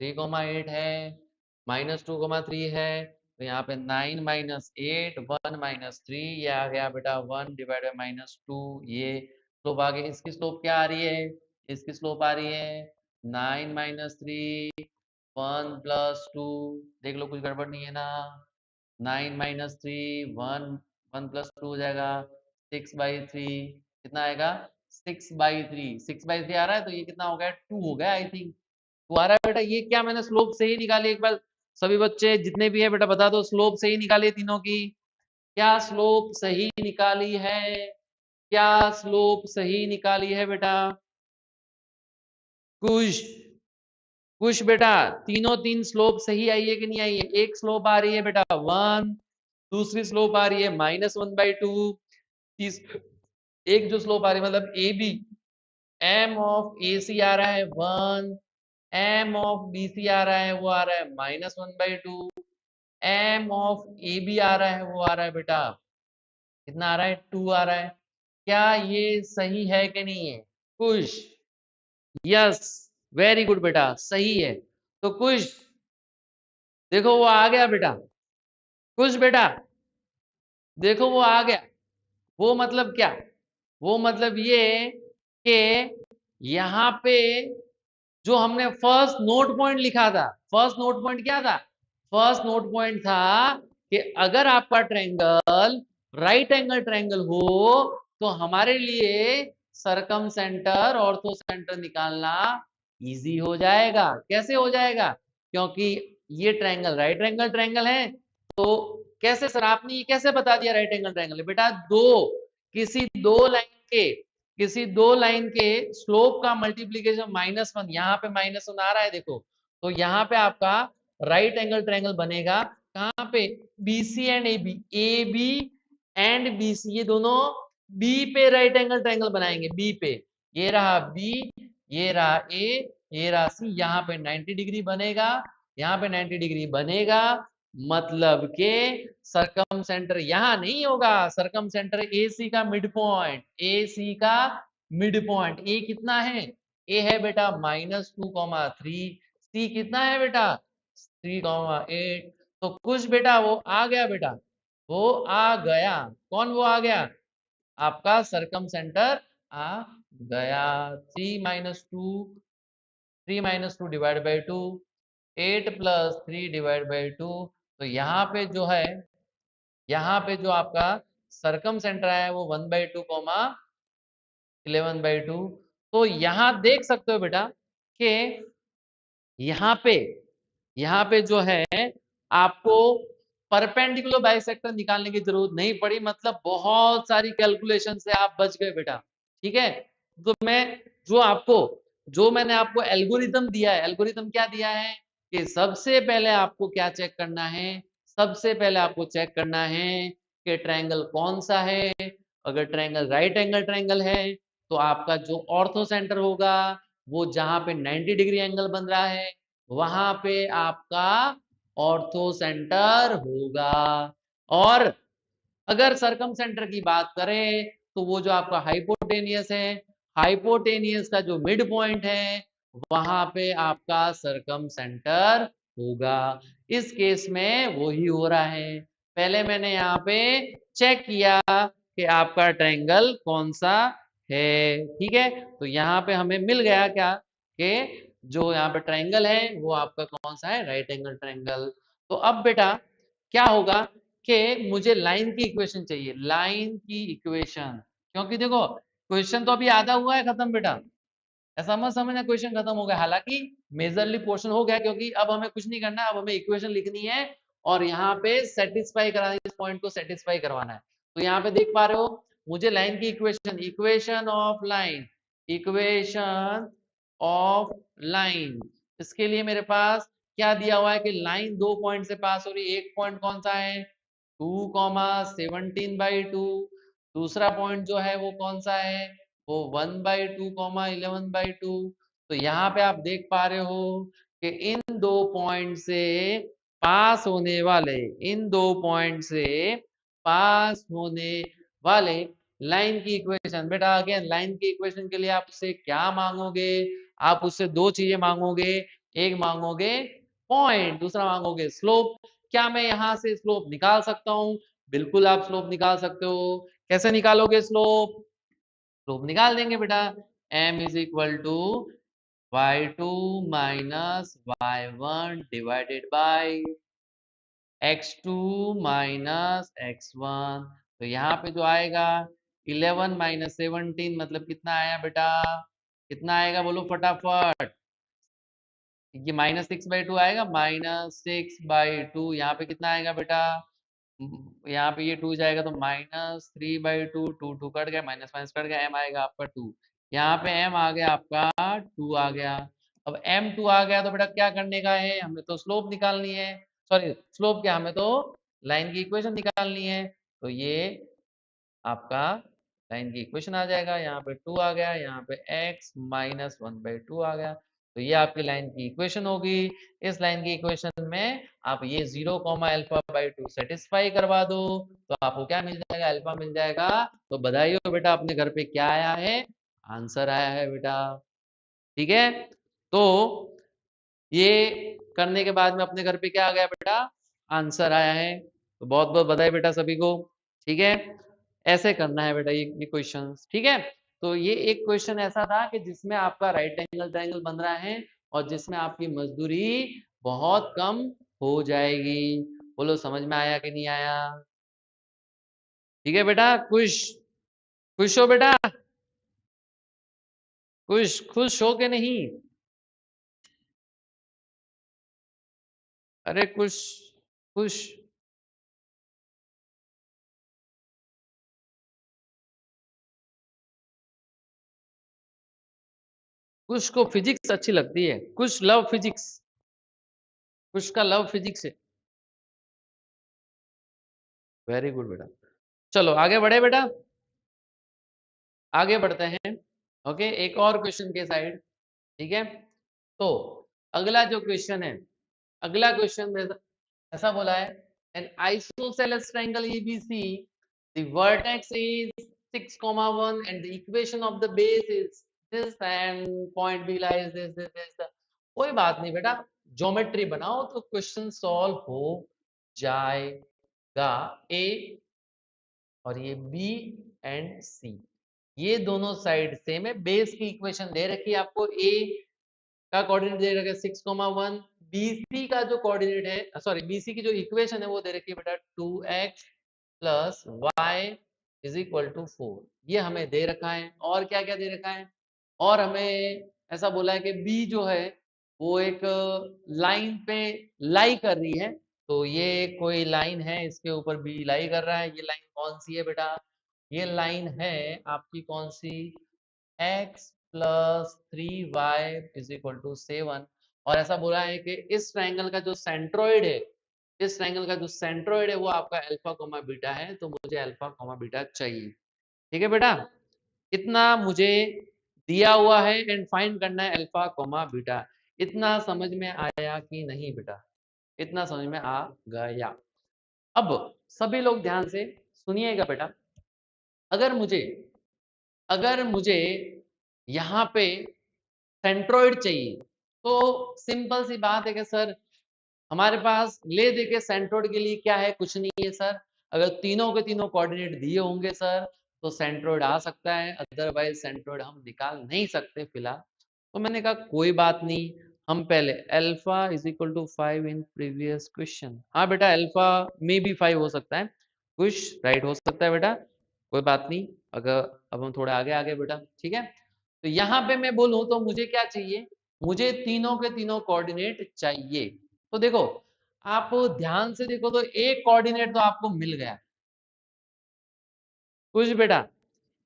3,8 है, -2,3 है। तो यहाँ पे 9 - 8 1 - 3 ये आ गया बेटा 1 / -2। ये स्लोप आ गई। इसकी स्लोप क्या आ रही है, इसकी स्लोप आ रही है 9 - 3 1 + 2, देख लो कुछ गड़बड़ नहीं है ना। 9 - 3 1 1 + 2 हो जाएगा 6/3, कितना आएगा 6/3। 6/3 आ रहा है तो ये कितना हो गया 2 हो गया आई थिंक। 2 आ रहा है बेटा। ये क्या मैंने स्लोप सही निकाली, एक बार सभी बच्चे जितने भी है बेटा बता दो स्लोप सही निकाली तीनों की। क्या स्लोप सही निकाली है, क्या स्लोप सही निकाली है बेटा। कुछ कुछ बेटा तीन स्लोप सही आई है कि नहीं आई है। एक स्लोप आ रही है बेटा 1, दूसरी स्लोप आ रही है -1/2, एक जो स्लोप आ रही है मतलब ए बी एम ऑफ ए सी आ रहा है 1, एम ऑफ बी सी आ रहा है वो आ रहा है -1/2, एम ऑफ ए बी आ रहा है वो आ रहा है बेटा कितना आ रहा है 2 आ रहा है। क्या ये सही है कि नहीं है कुछ। यस वेरी गुड बेटा सही है। तो कुछ देखो वो आ गया बेटा, कुछ बेटा देखो वो आ गया। वो मतलब क्या, वो मतलब ये कि यहाँ पे जो हमने फर्स्ट नोट पॉइंट लिखा था, फर्स्ट नोट पॉइंट क्या था, फर्स्ट नोट पॉइंट था कि अगर आपका ट्रायंगल राइट एंगल ट्रायंगल हो तो हमारे लिए सरकम सेंटर ऑर्थो सेंटर निकालना इजी हो जाएगा। कैसे हो जाएगा, क्योंकि ये ट्रायंगल राइट एंगल ट्रायंगल है। तो कैसे सर आपने ये कैसे बता दिया राइट एंगल ट्रायंगल है। बेटा किसी दो लाइन के किसी दो लाइन के स्लोप का मल्टीप्लीकेशन -1, यहाँ पे -1 आ रहा है देखो, तो यहाँ पे आपका राइट एंगल ट्रायंगल बनेगा कहाँ पे, BC and AB, AB and BC ये दोनों B पे राइट एंगल ट्रायंगल बनाएंगे, B पे, ये रहा B, ये रहा A, ये रहा C, यहाँ पे 90 डिग्री बनेगा, यहाँ पे 90 डिग्री बनेगा, मतलब के सरकम सेंटर यहाँ नहीं होगा, सरकम सेंटर AC का मिड पॉइंट, AC का मिड पॉइंट, ए कितना है, ए है बेटा -2,3, सी कितना है बेटा 3,8, तो कुछ बेटा वो आ गया बेटा, वो आ गया, कौन वो आ गया, आपका सरकम सेंटर आ गया, 3 - 2 डिवाइड बाई 2, 8 + 3 डिवाइड बाई 2, तो यहाँ पे जो है, यहाँ पे जो आपका सरकम सेंटर है वो 1/2, 11/2, तो यहाँ देख सकते हो बेटा कि यहाँ पे, यहाँ पे जो है आपको परपेंडिकुलर बाइसेक्टर निकालने की जरूरत नहीं पड़ी, मतलब बहुत सारी कैलकुलेशन से आप बच गए बेटा, ठीक है। तो मैं जो मैंने आपको एल्गोरिथम दिया है, एल्गोरिथम क्या दिया है कि सबसे पहले आपको क्या चेक करना है, सबसे पहले आपको चेक करना है कि ट्रायंगल कौन सा है, अगर ट्रायंगल राइट एंगल ट्रायंगल है तो आपका जो ऑर्थो सेंटर होगा वो जहां पे 90 डिग्री एंगल बन रहा है वहां पे आपका ऑर्थो सेंटर होगा, और अगर सरकम सेंटर की बात करें तो वो जो आपका हाइपोटेनियस है, हाइपोटेनियस का जो मिड पॉइंट है वहां पे आपका सरकम सेंटर होगा। इस केस में वही हो रहा है, पहले मैंने यहाँ पे चेक किया कि आपका ट्रायंगल कौन सा है, ठीक है, तो यहाँ पे हमें मिल गया क्या कि जो यहाँ पे ट्रायंगल है वो आपका कौन सा है, राइट एंगल ट्रायंगल। तो अब बेटा क्या होगा कि मुझे लाइन की इक्वेशन चाहिए, लाइन की इक्वेशन, क्योंकि देखो क्वेश्चन तो अभी आधा हुआ है खत्म बेटा, ऐसा मत समझना क्वेश्चन खत्म हो गया, हालांकि मेजरली पोर्शन हो गया, क्योंकि अब हमें कुछ नहीं करना, अब हमें इक्वेशन लिखनी है और यहाँ पे सेटिस्फाई कराना, इस पॉइंट को सेटिस्फाई करवाना है। तो यहाँ पे देख पा रहे हो मुझे लाइन की equation, equation of line, equation of line, इसके लिए मेरे पास क्या दिया हुआ है कि लाइन दो पॉइंट से पास हो रही है, एक पॉइंट कौन सा है 2,17/2, दूसरा पॉइंट जो है वो कौन सा है वो 1/2, 11/2, तो यहाँ पे आप देख पा रहे हो कि इन दो पॉइंट से पास होने वाले, इन दो पॉइंट से पास होने वाले लाइन की इक्वेशन, बेटा अगेन लाइन की इक्वेशन के लिए आप उससे क्या मांगोगे, आप उससे दो चीजें मांगोगे, एक मांगोगे पॉइंट, दूसरा मांगोगे स्लोप। क्या मैं यहां से स्लोप निकाल सकता हूं, बिल्कुल आप स्लोप निकाल सकते हो, कैसे निकालोगे स्लोप, स्लोप निकाल देंगे बेटा, m is equal to y2 minus y1 divided by x2 minus x1, तो यहाँ पे जो आएगा 11 - 17 मतलब कितना आया बेटा, कितना आएगा बोलो फटाफट, ये -6/2 आएगा, -6/2, यहाँ पे कितना आएगा बेटा, यहाँ पे ये 2 जाएगा तो -3/2, 2 2 कट गया, माइनस माइनस कट गया, m आएगा आपका 2, यहाँ पे m आ गया आपका 2 आ गया। अब m2 आ गया तो बेटा क्या करने का है, हमें तो स्लोप निकालनी है, सॉरी स्लोप क्या, हमें तो लाइन की इक्वेशन निकालनी है, तो ये आपका लाइन की इक्वेशन आ जाएगा, यहाँ पे 2 आ गया, यहाँ पे x - 1/2 आ गया, तो ये आपकी लाइन की इक्वेशन होगी। इस लाइन की इक्वेशन में आप ये 0, α/2 सेटिस्फाई करवा दो तो आपको क्या मिल जाएगा, अल्फा मिल जाएगा, तो बधाई हो बेटा, अपने घर पे क्या आया है, आंसर आया है बेटा, ठीक है। तो ये करने के बाद में अपने घर पे क्या आ गया बेटा, आंसर आया है, तो बहुत बहुत बधाई बेटा सभी को, ठीक है। ऐसे करना है बेटा ये क्वेश्चन, ठीक है। तो ये एक क्वेश्चन ऐसा था कि जिसमें आपका राइट एंगल ट्रायंगल बन रहा है और जिसमें आपकी मजदूरी बहुत कम हो जाएगी, बोलो समझ में आया कि नहीं आया, ठीक है बेटा, खुश, खुश हो बेटा, खुश हो के नहीं, अरे खुश, खुश, कुछ को फिजिक्स अच्छी लगती है, कुछ लव फिजिक्स, कुछ का लव फिजिक्स है। वेरी गुड बेटा। चलो आगे बढ़े बेटा, आगे बढ़ते हैं। ओके, एक और क्वेश्चन के साइड। ठीक है, तो अगला जो क्वेश्चन है, अगला क्वेश्चन में ऐसा बोला है, N isosceles triangle ABC, the vertex is 6,1 and the equation of the base is this and point B lies this। कोई बात नहीं बेटा, ज्योमेट्री बनाओ तो क्वेश्चन सॉल्व हो जाएगा। ए और ये बी एंड सी, ये दोनों साइड सेम है। बेस की इक्वेशन दे रखी है आपको, ए का कोऑर्डिनेट दे रखा है 6,1, बीसी का जो कोऑर्डिनेट है, सॉरी बीसी की जो इक्वेशन है वो दे रखी है बेटा 2x plus y is equal to 4, ये हमें दे रखा है। और क्या क्या दे रखा है, और हमें ऐसा बोला है कि बी जो है वो एक लाइन पे लाई कर रही है, तो ये कोई लाइन है, इसके ऊपर बी लाई कर रहा है। ये लाइन कौन सी है बेटा, ये लाइन है आपकी कौन सी, x plus 3y is equal to 7। और ऐसा बोला है कि इस ट्रायंगल का जो सेंट्रोइड है, इस ट्रायंगल का जो सेंट्रोइड है वो आपका अल्फा कोमा बीटा है, तो मुझे अल्फा कोमा बीटा चाहिए। ठीक है बेटा, इतना मुझे दिया हुआ है एंड फाइंड करना है अल्फा कोमा बीटा। इतना समझ में आया कि नहीं बेटा, इतना समझ में आ गया। अब सभी लोग ध्यान से सुनिएगा बेटा, अगर मुझे अगर मुझे यहाँ पे सेंट्रोइड चाहिए, तो सिंपल सी बात है कि सर हमारे पास ले दे के सेंट्रोइड के लिए क्या है, कुछ नहीं है सर। अगर तीनों के तीनों कोऑर्डिनेट दिए होंगे सर तो सेंट्रोइड आ सकता है, अदरवाइज सेंट्रोइड हम निकाल नहीं सकते फिलहाल। तो मैंने कहा कोई बात नहीं, हम पहले alpha is equal to 5 in previous question. हाँ बेटा, अल्फा में भी 5 हो सकता है, कुछ राइट हो सकता है बेटा, कोई बात नहीं। अगर अब हम थोड़े आगे आगे बेटा, ठीक है, तो यहाँ पे मैं बोलूं तो मुझे क्या चाहिए, मुझे तीनों के तीनों कोऑर्डिनेट चाहिए। तो देखो, आप ध्यान से देखो तो एक कोऑर्डिनेट तो आपको मिल गया, कुछ बेटा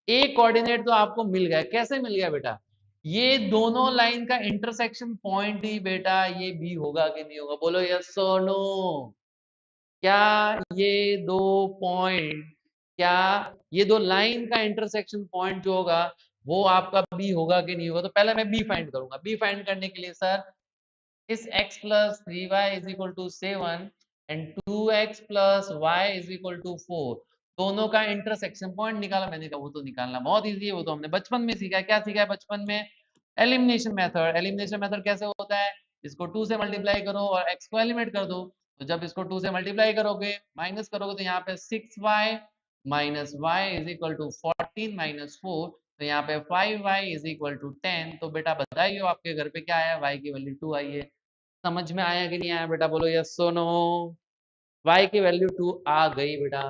एक कोऑर्डिनेट तो आपको मिल गया। कैसे मिल गया बेटा, ये दोनों लाइन का इंटरसेक्शन पॉइंट ही बेटा ये बी होगा कि नहीं होगा, बोलो यस और नो। क्या ये दो पॉइंट, क्या ये दो लाइन का इंटरसेक्शन पॉइंट जो होगा वो आपका बी होगा कि नहीं होगा? तो पहले मैं बी फाइंड करूंगा। बी फाइंड करने के लिए सर इस x plus 3y is equal to 7 and 2x plus y is equal to 4, दोनों का इंटरसेक्शन पॉइंट निकाला। मैंने कहा वो तो निकालना बहुत इजी है, वो तो हमने बचपन में सीखा है। क्या सीखा है बचपन में? Elimination method. एलिमिनेशन मेथड कैसे होता है, इसको 2 से मल्टीप्लाई करो और x को एलिमिनेट कर दो। तो जब इसको 2 से मल्टीप्लाई करोगे माइनस करोगे तो यहाँ पे 6y minus y is equal to 14 minus 4, तो यहाँ पे 5y इज इक्वल टू 10। तो बेटा बधाई हो, आपके घर पे क्या आया, y की वैल्यू 2 आई है। समझ में आया कि नहीं आया बेटा, बोलो यस सो नो। y की वैल्यू 2 आ गई बेटा।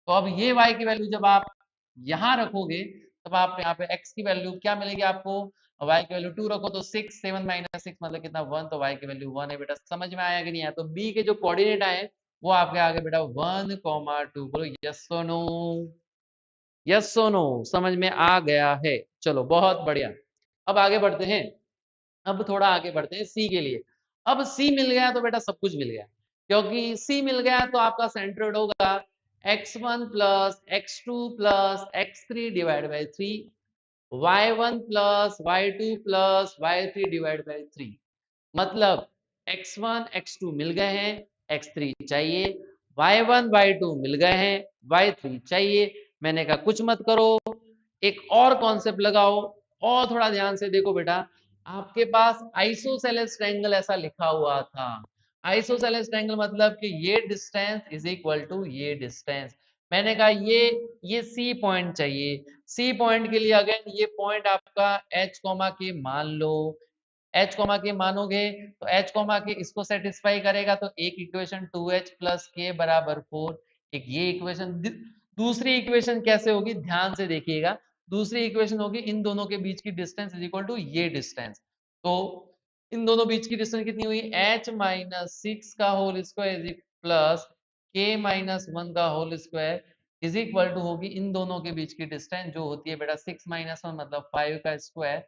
तो अब ये y की वैल्यू जब आप यहाँ रखोगे तब आप यहाँ पे x की वैल्यू क्या मिलेगी आपको, y की वैल्यू 2 रखो तो 6, 7 माइनस 6 मतलब कितना 1, तो y की वैल्यू 1 है बेटा। समझ में आया कि नहीं आया? तो b के जो कोऑर्डिनेट आए वो आपके आगे बेटा 1,2, बोलो yes so no. Yes so no, समझ में आ गया है? चलो बहुत बढ़िया, अब आगे बढ़ते हैं। अब थोड़ा आगे बढ़ते हैं सी के लिए। अब सी मिल गया तो बेटा सब कुछ मिल गया, क्योंकि सी मिल गया तो आपका सेंट्रोइड होगा x1 plus x2 plus x3 divide by 3, y1 plus y2 plus y3 divide by 3। मतलब x1 x2 मिल गए हैं, x3 चाहिए, y1 y2 मिल गए हैं, y3 चाहिए। मैंने कहा कुछ मत करो, एक और कॉन्सेप्ट लगाओ। और थोड़ा ध्यान से देखो बेटा, आपके पास आइसोसेलेस ट्रायंगल ऐसा लिखा हुआ था। आइसोसेलेस ट्रायंगल मतलब कि ये डिस्टेंस इज इक्वल टू ये डिस्टेंस। मैंने कहा ये सी पॉइंट चाहिए। सी पॉइंट के लिए अगेन ये पॉइंट आपका h कोमा के मान लो, h कोमा के मानोगे तो h कोमा के इसको सेटिस्फाई करेगा, तो एक इक्वेशन 2h प्लस के बराबर 4, एक ये इक्वेशन। दूसरी इक्वेशन कैसे होगी ध्यान से देखिएगा, दूसरी इक्वेशन होगी इन दोनों के बीच की डिस्टेंस इज इक्वल टू ये डिस्टेंस। तो इन दोनों बीच की डिस्टेंस कितनी हुई, h माइनस 6 का whole square plus k minus 1 का whole square is equal to होगी इन दोनों के बीच की डिस्टेंस जो होती है बेटा 6 माइनस 1 मतलब 5 का स्क्वायर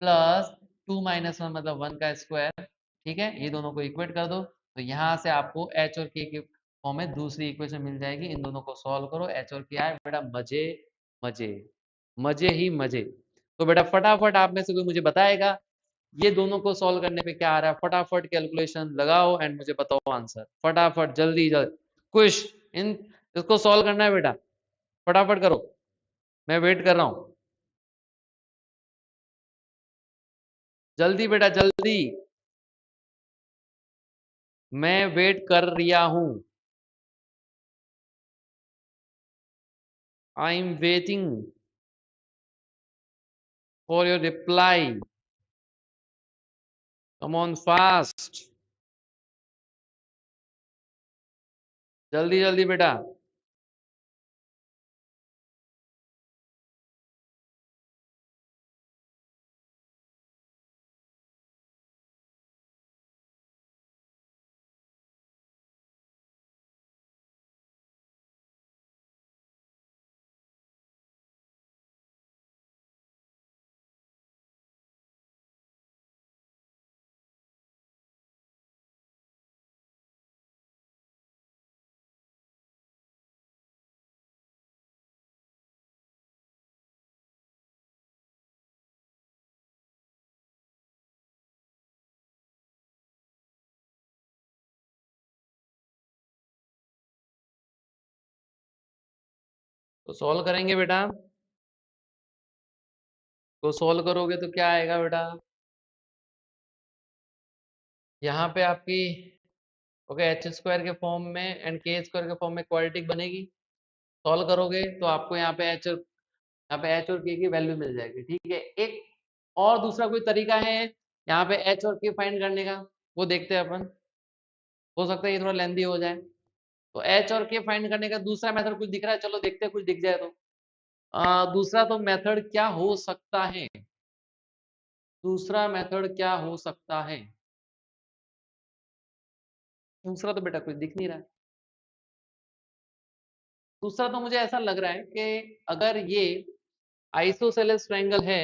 प्लस 2 माइनस 1 मतलब 1 का स्क्वायर, ठीक है, ये दोनों को इक्वेट कर दो, तो यहाँ से आपको h और k के फॉर्म में दूसरी इक्वेशन मिल जाएगी। इन दोनों को सॉल्व करो, h और k आए बेटा मजे मजे मजे ही मजे। तो बेटा फटाफट आप में से कोई मुझे बताएगा ये दोनों को सॉल्व करने पे क्या आ रहा है, फटाफट कैलकुलेशन लगाओ एंड मुझे बताओ आंसर, फटाफट जल्दी जल्दी कुछ इन इसको सॉल्व करना है बेटा, फटाफट करो, मैं वेट कर रहा हूं, जल्दी बेटा जल्दी, मैं वेट कर रिया हूं, I am waiting for your reply, come on fast, जल्दी जल्दी बेटा। तो सॉल्व करेंगे बेटा, तो सॉल्व करोगे तो क्या आएगा बेटा, यहाँ पे आपकी ओके एच स्क्वायर के फॉर्म में एंड के स्क्वायर के फॉर्म में क्वाड्रेटिक बनेगी, सॉल्व करोगे तो आपको यहाँ पे एच और के की वैल्यू मिल जाएगी, ठीक है। एक और दूसरा कोई तरीका है यहाँ पे एच और के फाइंड करने का, वो देखते हैं अपन, हो सकता है ये थोड़ा लेंदी हो जाए। तो एच और के फाइंड करने का दूसरा मेथड कुछ दिख रहा है, चलो देखते हैं कुछ दिख जाए तो। दूसरा तो मेथड क्या हो सकता है, दूसरा मेथड क्या हो सकता है, दूसरा तो बेटा कुछ दिख नहीं रहा है। दूसरा तो मुझे ऐसा लग रहा है कि अगर ये आइसोसेलेस ट्रायंगल है,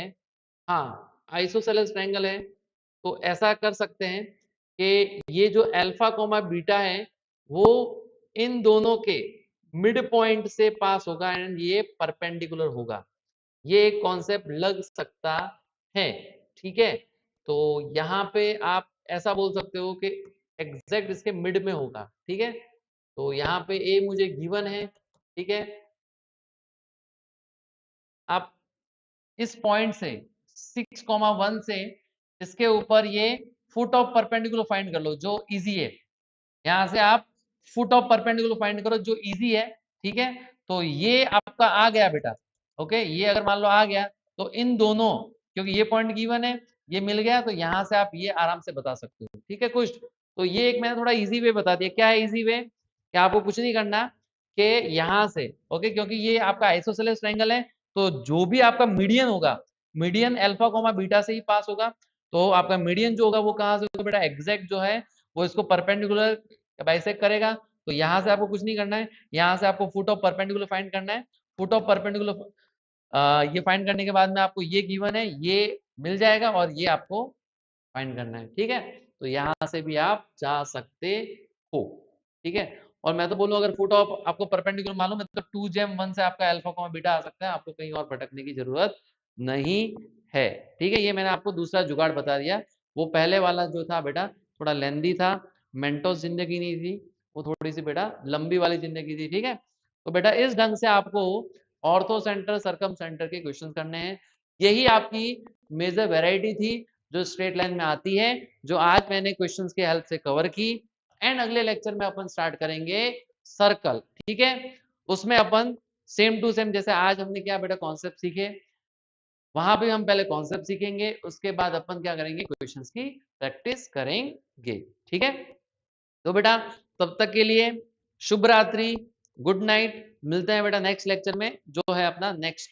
हाँ आइसोसेलेस ट्रायंगल है, तो ऐसा कर सकते हैं कि ये जो अल्फा कोमा बीटा है वो इन दोनों के मिड पॉइंट से पास होगा एंड ये परपेंडिकुलर होगा, ये एक कॉन्सेप्ट लग सकता है, ठीक है। तो यहाँ पे आप ऐसा बोल सकते हो कि एग्जैक्ट इसके मिड में होगा, ठीक है। तो यहाँ पे ए मुझे गिवन है, ठीक है, आप इस पॉइंट से 6,1 से इसके ऊपर ये फुट ऑफ परपेंडिकुलर फाइंड कर लो जो इजी है, यहां से आप फुट ऑफ परपेंडिकुलर फाइंड करो जो इजी है, ठीक है। तो ये आपका आ गया बेटा, ओके, ये अगर मान लो आ गया तो इन दोनों, क्योंकि ये पॉइंट गिवन है, ये मिल गया, तो यहां से आप ये आराम से बता सकते हो, ठीक है कुछ। तो ये एक मैंने थोड़ा इजी वे बता दिया, क्या है इजी वे, कि आपको कुछ नहीं करना कि यहां से, ओके, क्योंकि ये आपका आइसोसेलेस ट्रायंगल है, तो जो भी आपका मीडियन होगा, मीडियन अल्फा कोमा बीटा से ही पास होगा, तो आपका मीडियन जो होगा वो कहां से होगा बेटा, एग्जैक्ट जो है वो इसको परपेंडिकुलर बाइसेक्ट करेगा। तो यहाँ से आपको कुछ नहीं करना है, यहाँ से आपको फुट ऑफ परपेंडिकुलर फाइंड करना है, फुट ऑफ परपेंडिकुलर ये फाइंड करने के बाद में आपको ये गिवन है, ये मिल जाएगा और ये आपको फाइंड करना है, ठीक है। तो यहाँ से भी आप जा सकते हो, ठीक है। और मैं तो बोलूँ अगर फुट ऑफ आपको परपेंडिकुलर मालूम है तो 2 1 से आपका अल्फा कोमा बीटा आ सकता है, आपको कहीं और भटकने की जरूरत नहीं है, ठीक है। ये मैंने आपको दूसरा जुगाड़ बता दिया, वो पहले वाला जो था बेटा थोड़ा लेंदी था, मेंटोस जिंदगी नहीं थी, वो थोड़ी सी बेटा लंबी वाली जिंदगी थी, ठीक है। तो बेटा इस ढंग से आपको ऑर्थो सेंटर सरकम सेंटर के क्वेश्चन करने हैं, यही आपकी मेजर वेराइटी थी जो स्ट्रेट लाइन में आती है, जो आज मैंने क्वेश्चंस के हेल्प से कवर की। एंड अगले लेक्चर में अपन स्टार्ट करेंगे सर्कल, ठीक है। उसमें अपन सेम टू सेम जैसे आज हमने क्या बेटा कॉन्सेप्ट सीखे, वहां पे हम पहले कॉन्सेप्ट सीखेंगे, उसके बाद अपन क्या करेंगे क्वेश्चंस की प्रैक्टिस करेंगे, ठीक है। तो बेटा तब तक के लिए शुभ रात्रि, गुड नाइट, मिलते हैं बेटा नेक्स्ट लेक्चर में जो है अपना नेक्स्ट वीक।